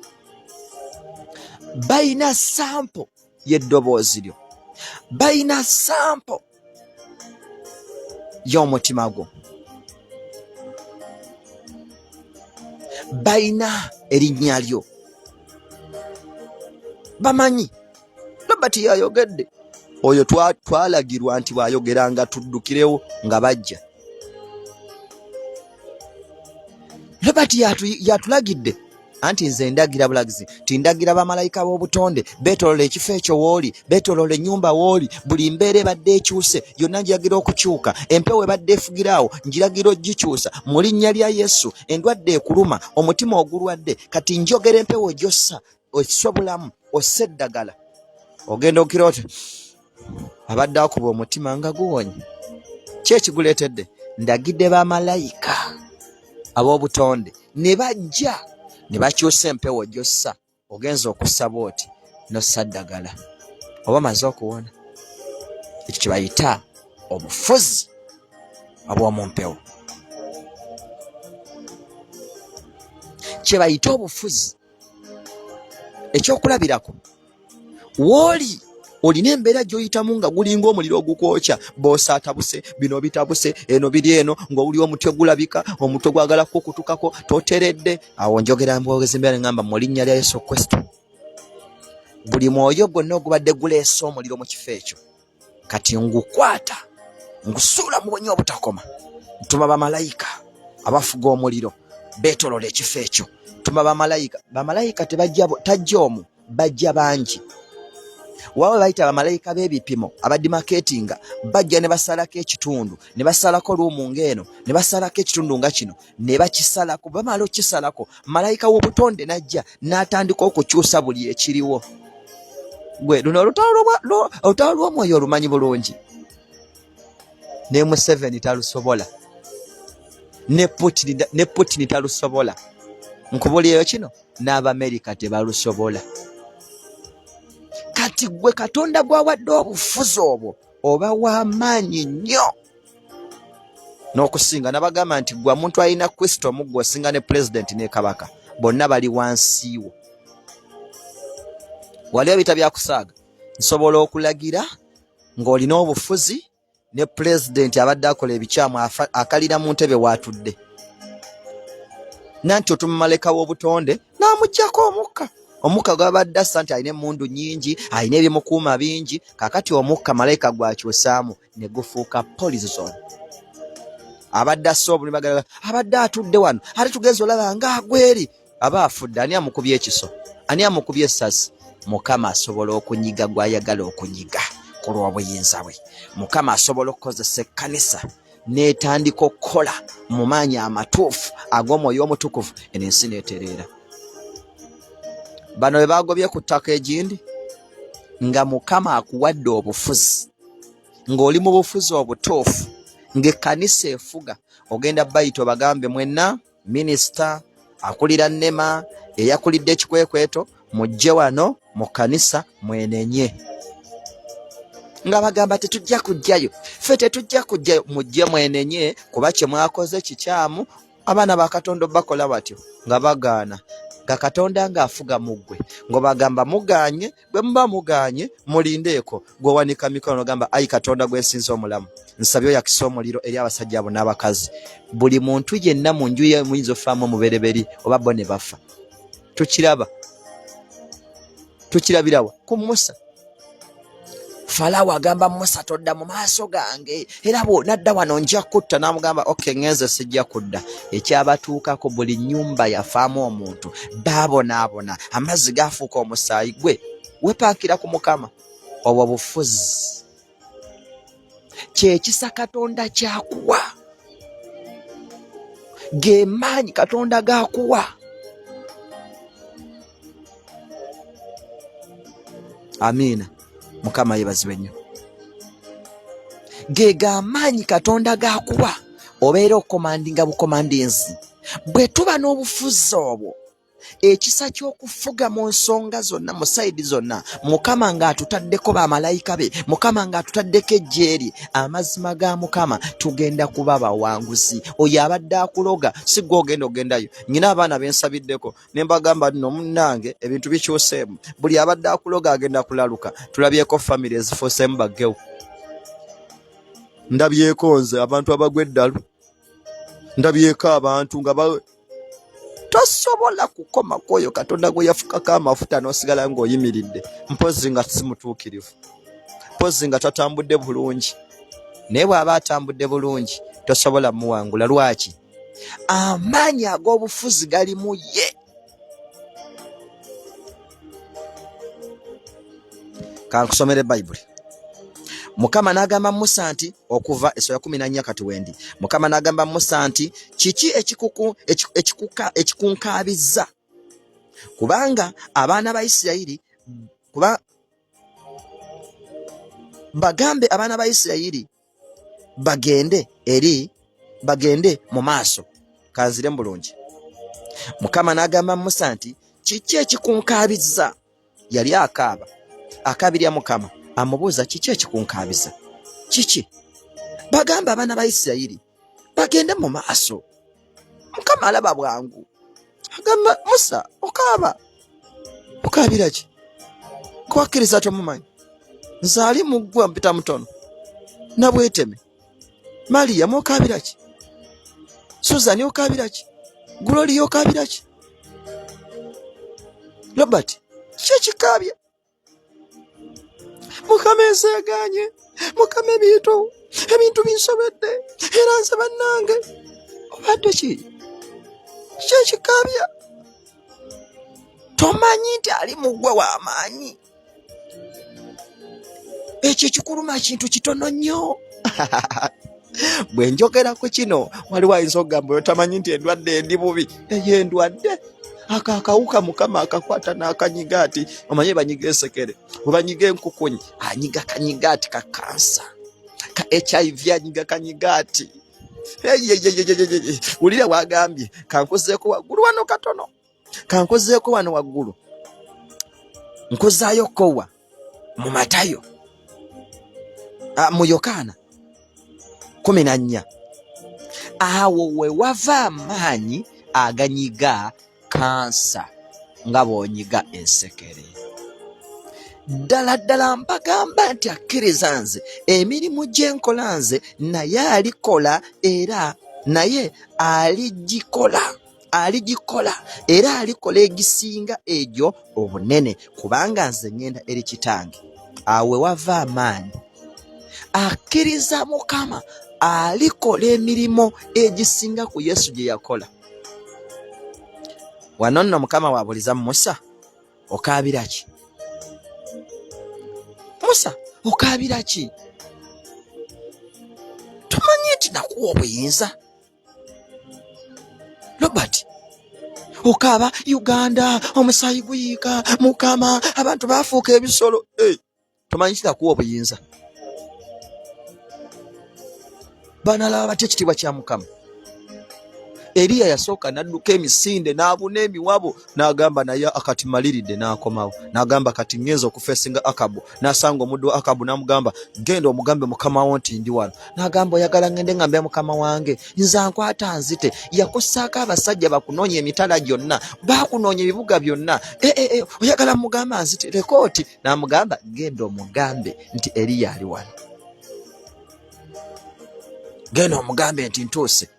balina sampo y'eddoboozi lyo, balina sampo y'omutima gwo, balina erinnya lyo, bamanyi. Robert yayogedde, oyo twalagirwa nti bw'ayogeranga tuddukirewo nga bajja. Robert yatulagidde anti nze ndagira bulagizi, tindagira bamalayika b'obutonde beetolola ekifo ekyo w'oli, beetolola ennyumba w'oli, buli mbeera ebadde ekyuse yonna njagira okukyuka, empewo ebadde efugiraawo njiragira ogikyusa mu linnya lya Yesu. Endwadde ekuluma, omutima ogulwadde, kati njogera empewo gy'ossa, ossa obulamu, ossa eddagala, ogenda okira oti abadde akuba omutima nga guwonye. Ki ekiguleetedde? Ndagidde bamalayika ab'obutonde ne bajja ne bakyusa empewo gy'ossa, ogenza okusaba oti n'ossa ddagala, oba maze okuwona. Ekyo kye bayita obufuzi obw'omu mpewo, kye bayita obufuzi. Ekyokulabirako, w'oli olina embeera gy'oyitamu nga gulinga omuliro ogukwokya, boosa atabuse, bino bitabuse, eno biri eno, ng'owuli omutwe gulabika, omutwe gwagala kukutukako, toteredde. Awo njogera mbwogezi mbeera ngamba mu linnya lya Yesu Kristo, buli mwoyo gwonna ogubadde guleese omuliro mu kifo ekyo, kati ngukwata, ngusuula mu bwenyi obutakoma. Ntuma bamalayika abafuga omuliro beetolola ekifo ekyo. Ntuma bamalayika tajja omu, bajja bangi. Wawe bayita bamalayika b'ebipimo abadimaketinga, bajja ne basalako ekitundu, ne basalako luumu ng'eno, ne basalako ekitundu nga kino, ne bakisalako. Bamala okisalako, malayika w'obutonde najja n'atandika okukyusa buli ekiriwo. Gwe luno olutalo lw'omwoyo olumanyi bulungi. Ne Museveni talusobola, ne Putin talusobola, nkubuulirayo kino, n'Abamerika tebalusobola. Kati gwe Katonda gwawadde obufuzi obwo oba w'amaanyi nnyo n'okusinga. Nabagamba nti gwe omuntu alina Kristo omuggo osinga ne pulezidenti ne kabaka, bonna bali wansi wo. Waliwo bita byakusaaga, nsobola okulagira ng'olina obufuzi ne pulezidenti abadde akola ebikyamu akalira mu ntebe waatudde, nanti otuma malayika w'obutonde n'amuggyako omukka. Omukka gwabadde assa nti alina emmundu nnyingi, alina ebimukuuma bingi, kakati omukka malayika gwakyusaamu ne gufuuka poison. abadde asoobuli bagala abadde atudde wano ate tugenza olaba ng'agweri aba afudde. Ani amukubye ekiso? Ani amukubye essasi? Mukama asobola okunyiga gw'ayagala okunyiga ku lw'obuyinza bwe. Mukama asobola okukozesa ekkanisa n'etandika okukola mu maanyi amatuufu ag'omwoyo omutukuvu, eno ensi n'etereera. Bano be bagobye ku ttaka egindi nga Mukama akuwadde obufuzi, ng'oli mu bufuzi obutuufu, ng'ekkanisa efuga. Ogenda bayita obagambe mwenna minisita akulira nnema eyakulidde ekikwekweto mujje wano mu kkanisa mwenenye. Nga bagamba tetujja kujjayo, ffe tetujja kujjayo. Mujje mwenenye kuba kye mwakoze kikyamu. Abaana ba Katonda bakola batyo nga bagaana, nga Katonda ng'afuga mu ggwe, ng'obagamba muganye. Bwe muba muganye mulindeeko, gwewanika mikono gamba ayi Katonda gwe nsinza omulamu, nsabye oyakisa omuliro eri abasajja abo n'abakazi. Buli muntu yenna mu nju ye muyinza ofaamu omubereberi oba bo ne bafa. Tukirabirawa ku Musa. Falawo agamba Musa todda mu maaso gange, era bw'onadda wano nja kutta. N'amugamba okay, ngenze sijja kudda. Ekyabatuukako buli nnyumba yafaamu omuntu, baabonaabona, amazzi gaafuuka omusaayi. Gwe wepankira ku Mukama. Obwo bufuzi kyekisa Katonda kyakuwa, ge maanyi Katonda gaakuwa. Amiina. Mukama yebazibwe nnyo. Ge gamaanyi Katonda gaakuwa obeera okomandinga bukomandinzi. Bwe tuba n'obufuzi obwo, ekisa ky'okufuga mu nsonga zonna, mu sayidi zonna, Mukama ng'atutaddeko bamalayika be, Mukama ng'atutaddeko ejjeeri, amazima ga Mukama tugenda kuba bawanguzi. Oyo abadde akuloga si gwe ogendayo. Nyina abaana bensabiddeko ne mbagamba nno munnange ebintu bikyuseemu. Buli abadde akuloga agenda kulaluka. Tulabyeko famire ezifuuseemu baggewo. Ndabyeko nze abantu abagwa eddalu. Ndabyeko abantu nga tosobola kukoma kwoyo Katonda gwe yafukako amafuta n'osigala ng'oyimiridde, mpozi nga simutuukirivu, mpozi nga tatambudde bulungi. Naye bw'aba atambudde bulungi tosobola muwangula. Lwaki? Amaanyi ag'obufuzi gali mu ye. Kankusomere Bayibuli. Mukama n'agamba Musa nti, okuva Esaya 14 kati wendi, Mukama n'agamba Musa nti kiki ekikunkabizza? Kubanga abaana ba Isirayiri, bagambe abaana ba Isirayiri bagende mu maaso. Kanzire bulungi. Mukama n'agamba Musa nti kiki ekikunkabizza? Yali akaaba, akabirya Mukama. Amubuuza kiki ekikunkabiza? Kiki? Bagamba abaana ba Isirayiri bagende mu maaso. Mukama alaba bwangu. Agamba Musa, okaaba. Okaabira ki? Kwakkiriza tomumanyi. Nzaali muggwa mpita mutono. Nabweteme. Mariyamu okaabira ki? Suzani okaabira ki? Gloria okaabira ki? Robert, kiki ekikaabya? Mukama enseeganye, Mukama ebintu binsobedde, era nze bannange obadde ki ekikaabya? Tomanyi nti ali mu ggwe w'amaanyi? Ekyo ekikuluma kintu kitono nnyo. Bwe njogera ku kino waliwo ayinza okugamba oyo tamanyi nti endwadde endi bubi. Eyo endwadde akawuka Mukama akakwata n'akanyiga ati omanye banyiga ensekere, obanyiga enkukunyi, anyiga kanyiga ati ka kansa, ka HIV anyiga kanyiga ati. Wulira wagambye kankozeeko waggulu wano katono, kankozeeko wano waggulu, nkozaayo kowa mu Matayo, mu Yokaana 14. Awo we wava amaanyi aganyiga kansa nga bw'onyiga ensekere. Ddala ddala mbagamba nti akkiriza nze emirimu gye nkola nze naye alikola, era naye aligikola era alikola egisinga egyo obunene, kubanga nze ngenda eri Kitange. Awe wava amaanyi akkiriza Mukama alikola emirimu egisinga ku Yesu gye yakola. Wano nno Mukama wabuliza Musa, okaabira ki? Musa, okaabira ki? Tumanyi nti nakuwa obuyinza. Robert, okaaba Uganda, omusaayi guyiika, Mukama, abantu baafuuka ebisolo. Tumanyi nti nakuwa obuyinza. Banalaba batya ekitiibwa kya Mukama. Eriya yasooka n'adduka emisinde n'abuna emiwabo n'agamba naye akati maliridde n'akomawo. N'agamba kati ngenza okufeesinga Akabu. N'asanga omuddu wa Akabu n'amugamba genda omugambe mukama wo nti ndi wano. N'agamba oyagala ngende ngambe mukama wange nze ankwata nzite. Yakossaako abasajja bakunoonya emitala gyonna, baakunoonya ebibuga byonna. Oyagala mugamba nzite lekooti. N'amugamba genda omugambe nti Eriya ali wano. Genda omugambe nti ntuuse.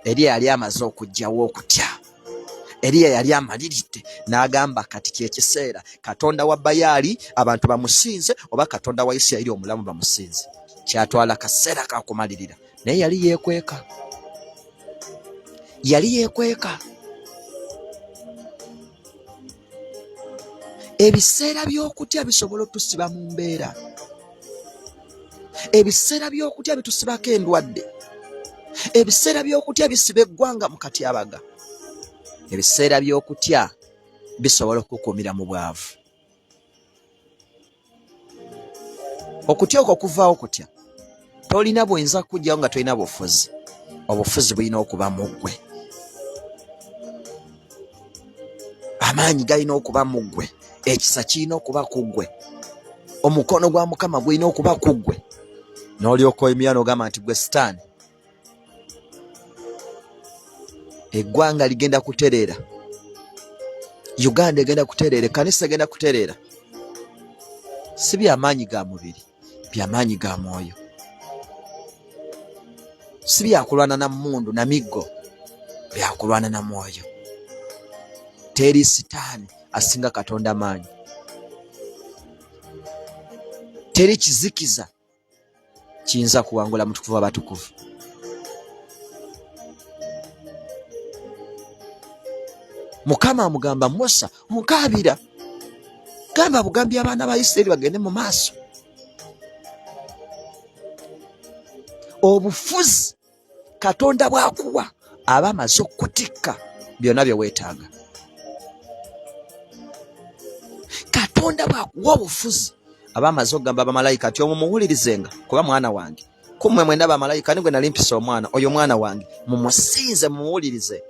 Eriya yali amaze okujjawo okutya. Eriya yali amaliridde n'agamba kati kyekiseera Katonda wa Bayaali abantu bamusinze oba Katonda wa Isirayiri omulamu bamusinze. Kyatwala kaseera kakumalirira naye yali yeekweka. Ebiseera by'okutya bisobola otusiba mu mbeera. Ebiseera by'okutya bitusibako endwadde. Ebiseera by'okutya bisiba eggwanga mu katyabaga. Ebiseera by'okutya bisobola okukuumira mu bwavu. Okutya okwo kuvaawo kutya. Tolina buyinza kujjawo nga tolina bufuzi. Obufuzi bulina okuba mu ggwe. Amaanyi galina okuba mu ggwe. Ekisa kirina okuba ku ggwe. Omukono gwa Mukama gulina okuba ku ggwe. N'olyoka oyimira n'ogamba nti ggwe Sitaani, eggwanga ligenda kutereera, Uganda egenda kutereera, ekkanisa egenda kutereera. Si byamaanyi ga mubiri, byamaanyi ga mwoyo. Si byakulwana na mmundu na miggo, byakulwana na mwoyo. Teri Sitaani asinga Katonda maanyi. Teri kizikiza kiyinza kuwangula mutukuvu w'abatukuvu. Mukama amugamba Musa, onkaabira. Gamba bugambye abaana ba Isirayiri bagende mu maaso. Obufuzi Katonda bw'akuwa aba amaze okutikka byonna bye weetaaga. Katonda bw'akuwa obufuzi aba amaze okugamba abamalayika ati mumuwulirizenga kuba mwana wange. Kummwe mwenda bamalayika nigwe nali mpisa omwana, oyo mwana wange mumusinze mumuwulirize.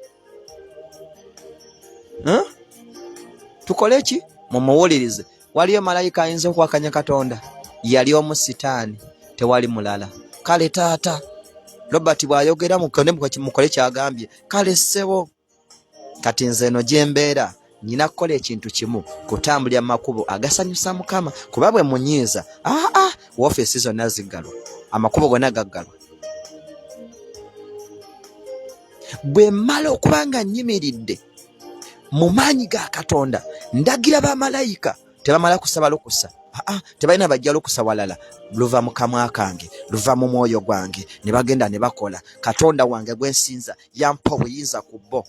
Tukole ki? Mumuwulirize. Waliyo malayika ayinza okwakanya Katonda? Yali omu Sitaani, tewali mulala. Kale taata Robert bw'ayogera mukole kyagambye. Kale ssebo kati nze eno gye mbeera nina kukola ekintu kimu, kutambulira mu makubo agasanyusa Mukama. Kuba bwe munyiiza woofiisi zonna ziggalwa, amakubo gonna gaggalwa. Bwe mmala okuba nga nnyimiridde mu maanyi ga Katonda, ndagira bamalayika tebamala kusaba lukusa. Tebalina bajja lukusa walala, luva mu kamwa kange, luva mu mwoyo gwange, ne bagenda ne bakola. Katonda wange gwe nsinza yampa obuyinza ku bo.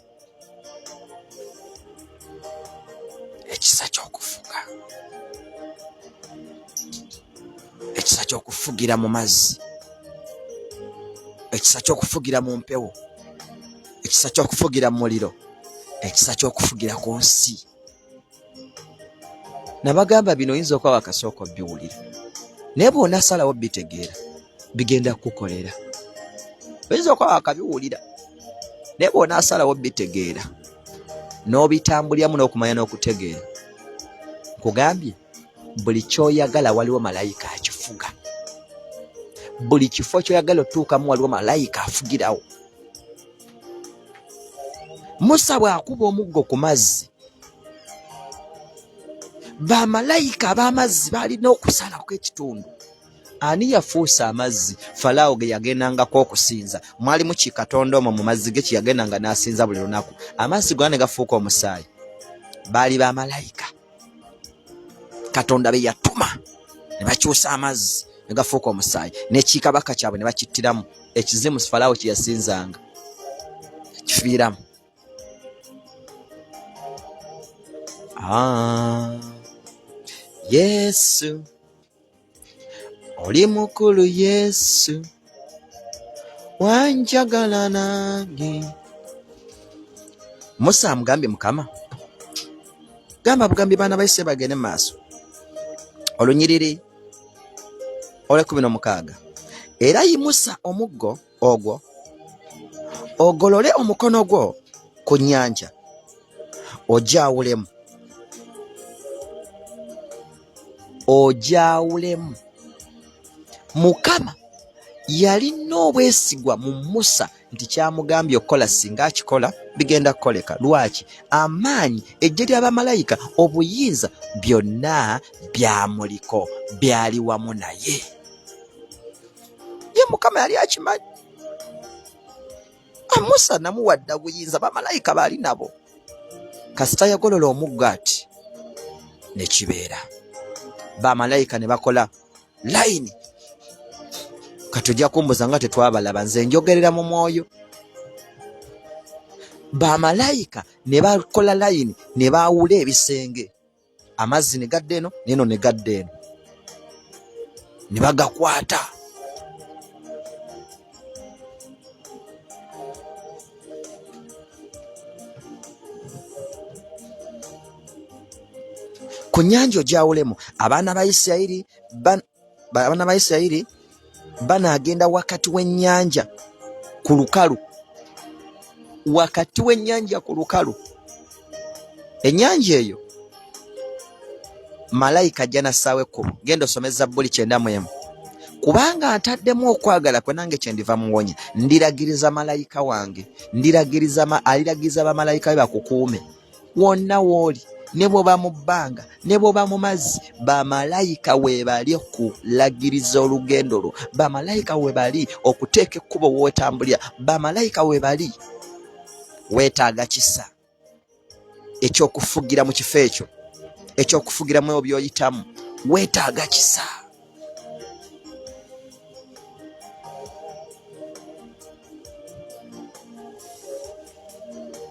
Ekisa ky'okufuga, ekisa ky'okufugira mu mazzi, ekisa ky'okufugira mu mpewo, ekisa ky'okufugira mu muliro, ekisa ky'okufugira ku nsi. Nabagamba bino oyinza okuba wakasooka biwulira, naye bw'onasalawo bitegeera bigenda kukukolera. Oyinza okuba wakabiwulira naye bw'onasalawo bitegeera n'obitambuliramu n'okumanya n'okutegeera. Nkugambye buli kyoyagala waliwo malayika akifuga. Buli kifo kyoyagala otuukamu waliwo malayika afugirawo. Musa bw'akuba omuggo ku mazzi, bamalayika ab'amazzi balina okusalako ekitundu. Ani yafuusa amazzi? Falaawo ge yagendangako okusinza. Mwalimu ki Katonda omwo mu mazzi ge kyeyagendanga n'asinza buli lunaku? Amazzi gonna ne gafuuka omusaayi. Baali bamalayika. Katonda be yatuma ne bakyusa amazzi ne gafuuka omusaayi, n'ekikabaka kyabwe ne bakittiramu ekizimu Falaawo kye yasinzanga kifiiramu. Yesu oli mukulu, Yesu wanjagala nange. Musa amugambye Mukama, gamba bugambi baana ba Isirayiri bagende mu maaso. Olunyiriri 16. Era yimusa omuggo ogwo ogolole omukono gwo ku nnyanja ojaawulemu. Mukama yalina obwesigwa mu Musa nti kyamugambye okukola singa akikola bigenda kukoleka. Lwaki? Amaanyi, eggye ly'abamalayika, obuyinza byonna byamuliko, byali wamu naye. Ye Mukama yali akimanyi. Musa namuwadde obuyinza, bamalayika baali nabo. Kasita yagolola omuggo ati ne kibeera. Bamalayika ne bakola layini. Katujja kumbuza nga tetwabalaba, nze njogerera mu mwoyo. Bamalayika ne bakola layini, ne baawula ebisenge. Amazzi ne gadda eno, neno ne gadda eno. Ne bagakwata. Ku nnyanja ojaawulemu. Abaana ba Isirayiri banaagenda wakati w'ennyanja ku lukalu. Wakati w'ennyanja ku lukalu. Ennyanja eyo malayika ajja na ssaawa 10. Genda osome Zabbuli 91. Kubanga ntaddemu okwagala kwe, nange kyendiva muwonya. Ndiragiriza malayika wange, aliragiriza bamalayika be bakukuume wonna w'oli. Ne bw'oba mu bbanga, ne bw'oba mu mazzi, bamalayika weebali okulagiriza olugendo lwo. Bamalayika weebali okuteeka ekkubo w'otambulira. Bamalayika weebali. Weetaaga kisa ekyokufugira mu kifo ekyo, ekyokufugiramu ebyo by'oyitamu. Weetaaga kisa.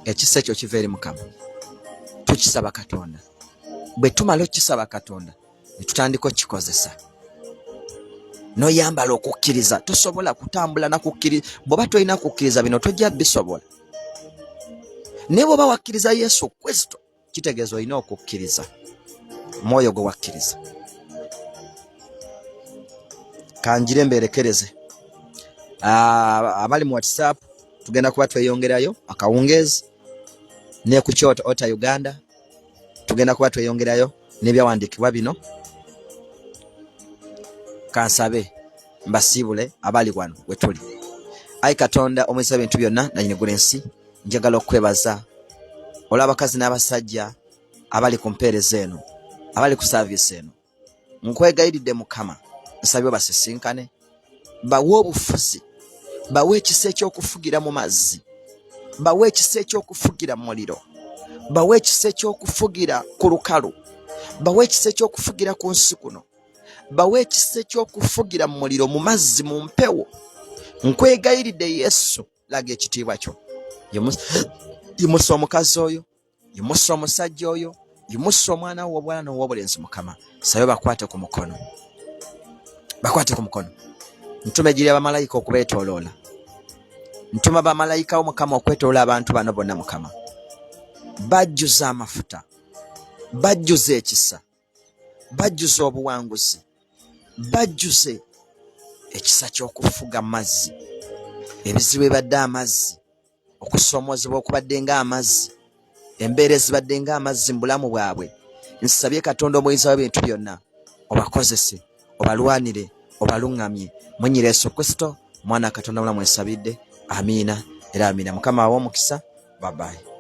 Ekisa ekyo kiva eri Mukama. Tukisaba Katonda. Bwe tumala okukisaba Katonda ne tutandika okukikozesa. Noyambala okukkiriza. Tosobola kutambula na kukkiriza. Bw'oba tolina kukkiriza bino tojja bisobola. Ne bw'oba wakkiriza Yesu Kristo, kitegeeza olina okukkiriza. Mwoyo gwe wakkiriza. Kanjire mberekereze. Abali mu WhatsApp tugenda kuba tweyongerayo akawungeezi. Ne ku Kyota Ota Uganda tugenda kuba tweyongerayo n'ebyawandiikibwa bino. Kansabe mbasiibule abali wano we tuli. Ayi Katonda omwesa ebintu byonna nannyini ensi, njagala okwebaza olw'abakazi n'abasajja abali ku mpeereza eno, abali ku saaviisi eno. Nkwegayiridde Mukama, nsabye basisinkane, bawe obufuzi, bawe ekisa ekyokufugira mu mazzi, bawe ekisa ekyokufugira mu muliro, bawe ekisa ekyokufugira ku lukalu, bawe ekisa ekyokufugira ku nsi kuno, bawe ekisa ekyokufugira mu muliro, mu mazzi, mu mpewo. Nkwegayiridde Yesu, laga ekitiibwa kyo. Yimusa omukazi oyo, yimusa omusajja oyo, yimusa omwana wo obwana n'ow'obulenzi Mukama. Sayo bakwate ku mukono. Bakwate ku mukono. Ntuma ejiri abamalayika okubeetooloola. Ntuma bamalayika wo Mukama okwetooloola abantu bano bonna Mukama. Bajjuza amafuta, bajjuza ekisa, bajjuza obuwanguzi, bajjuze ekisa ky'okufuga amazzi, ebizibu ebadde amazzi, okusomoozebwa okubadde ng'amazzi, embeera ezibadde ng'amazzi mu bulamu bwabwe. Nsabye Katonda omuyinza w'ebintu byonna, obakozese, obalwanire, obaluŋŋamye. Mwennyira Yesu Kristo, Mwana Katonda mulamu ensabidde. Amiina era amiina. Mukama awe omukisa. Bye bye.